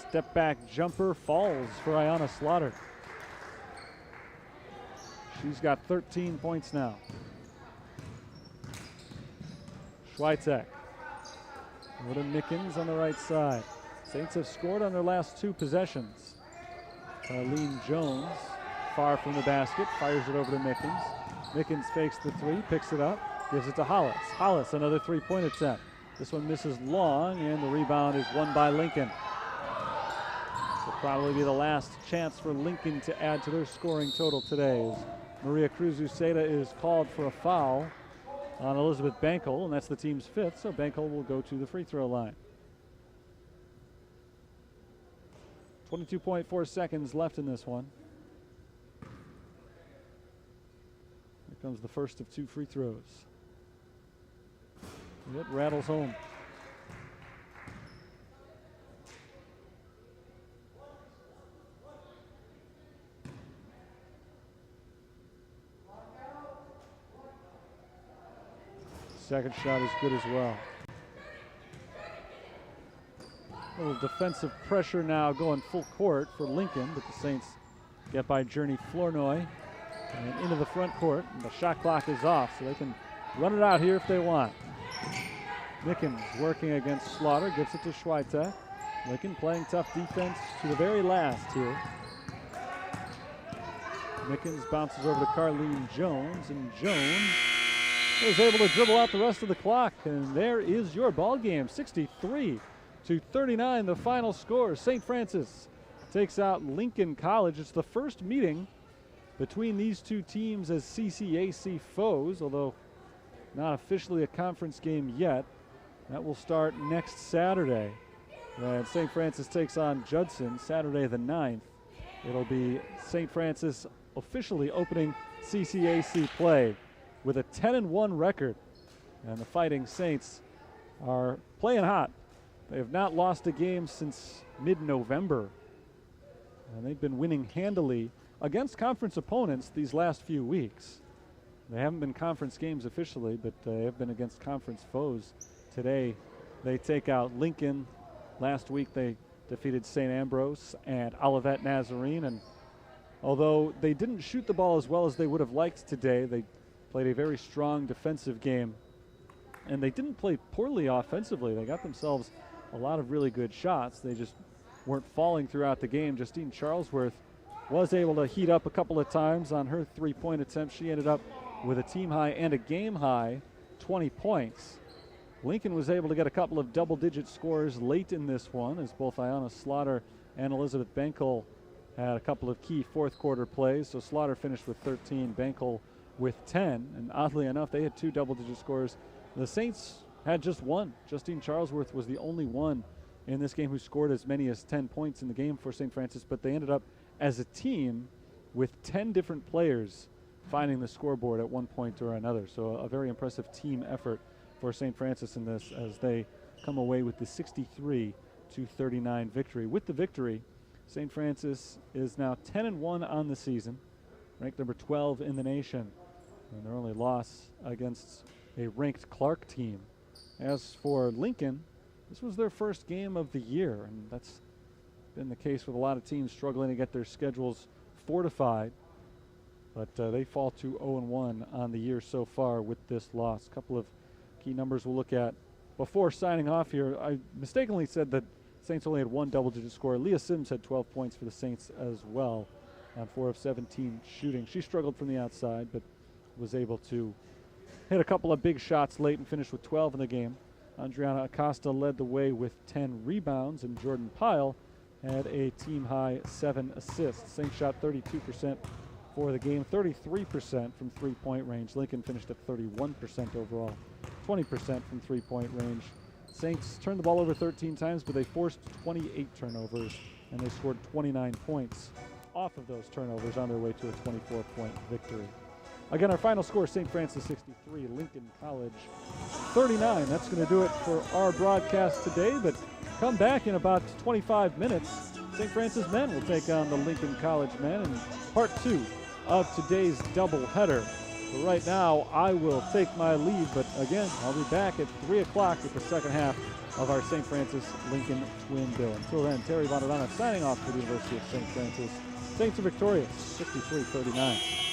Step back jumper falls for Ayanna Slaughter. She's got 13 points now. Schweitek. Over to Mickens on the right side. Saints have scored on their last 2 possessions. Arlene Jones, far from the basket, fires it over to Mickens. Mickens fakes the 3, picks it up, gives it to Hollis. Hollis, another 3-point attempt. This one misses long, and the rebound is won by Lincoln. This will probably be the last chance for Lincoln to add to their scoring total today, as Maria Cruz-Uceda is called for a foul on Elizabeth Benkel, and that's the team's 5th, so Benkel will go to the free throw line. 22.4 seconds left in this one. Here comes the first of 2 free throws. It rattles home. Second shot is good as well. A little defensive pressure now going full court for Lincoln, but the Saints get by Journey Flournoy and into the front court. And the shot clock is off, so they can run it out here if they want. Mickens working against Slaughter, gives it to Schweitek. Lincoln playing tough defense to the very last here. Mickens bounces over to Carlene Jones, and Jones is able to dribble out the rest of the clock, and there is your ball game. 63-39, the final score. St. Francis takes out Lincoln College. It's the first meeting between these 2 teams as CCAC foes, although not officially a conference game yet. That will start next Saturday. And St. Francis takes on Judson Saturday the 9th. It'll be St. Francis officially opening CCAC play with a 10-1 record, and the Fighting Saints are playing hot. They have not lost a game since mid-November, and they've been winning handily against conference opponents these last few weeks. They haven't been conference games officially, but they have been against conference foes. Today they take out Lincoln. Last week they defeated St. Ambrose and Olivet Nazarene, and although they didn't shoot the ball as well as they would have liked today, they played a very strong defensive game, and they didn't play poorly offensively. They got themselves a lot of really good shots. They just weren't falling throughout the game. Justine Charlesworth was able to heat up a couple of times on her 3-point attempt. She ended up with a team high and a game high 20 points. Lincoln was able to get a couple of double-digit scores late in this one, as both Ayanna Slaughter and Elizabeth Benkel had a couple of key fourth-quarter plays. So Slaughter finished with 13, Benkel with 10, and oddly enough, they had 2 double-digit scores. The Saints had just 1. Justine Charlesworth was the only one in this game who scored as many as 10 points in the game for St. Francis, but they ended up as a team with 10 different players finding the scoreboard at one point or another. So a very impressive team effort for St. Francis in this, as they come away with the 63-39 victory. With the victory, St. Francis is now 10-1 on the season, ranked number 12 in the nation, and their only loss against a ranked Clark team. As for Lincoln, this was their first game of the year, and that's been the case with a lot of teams struggling to get their schedules fortified. But they fall to 0-1 on the year so far with this loss. A couple of key numbers we'll look at before signing off here. I mistakenly said that Saints only had 1 double-digit score. Leah Sims had 12 points for the Saints as well on 4 of 17 shooting. She struggled from the outside, but was able to hit a couple of big shots late and finished with 12 in the game. Andriana Acosta led the way with 10 rebounds, and Jordan Pyle had a team-high 7 assists. Saints shot 32% for the game, 33% from three-point range. Lincoln finished at 31% overall, 20% from three-point range. Saints turned the ball over 13 times, but they forced 28 turnovers, and they scored 29 points off of those turnovers on their way to a 24-point victory. Again, our final score, St. Francis 63, Lincoln College 39. That's going to do it for our broadcast today, but come back in about 25 minutes. St. Francis men will take on the Lincoln College men in part 2 of today's doubleheader. But right now, I will take my leave, but again, I'll be back at 3 o'clock with the second half of our St. Francis Lincoln twin bill. Until then, Terry Bonadonna signing off for the University of St. Francis. Saints are victorious, 63-39.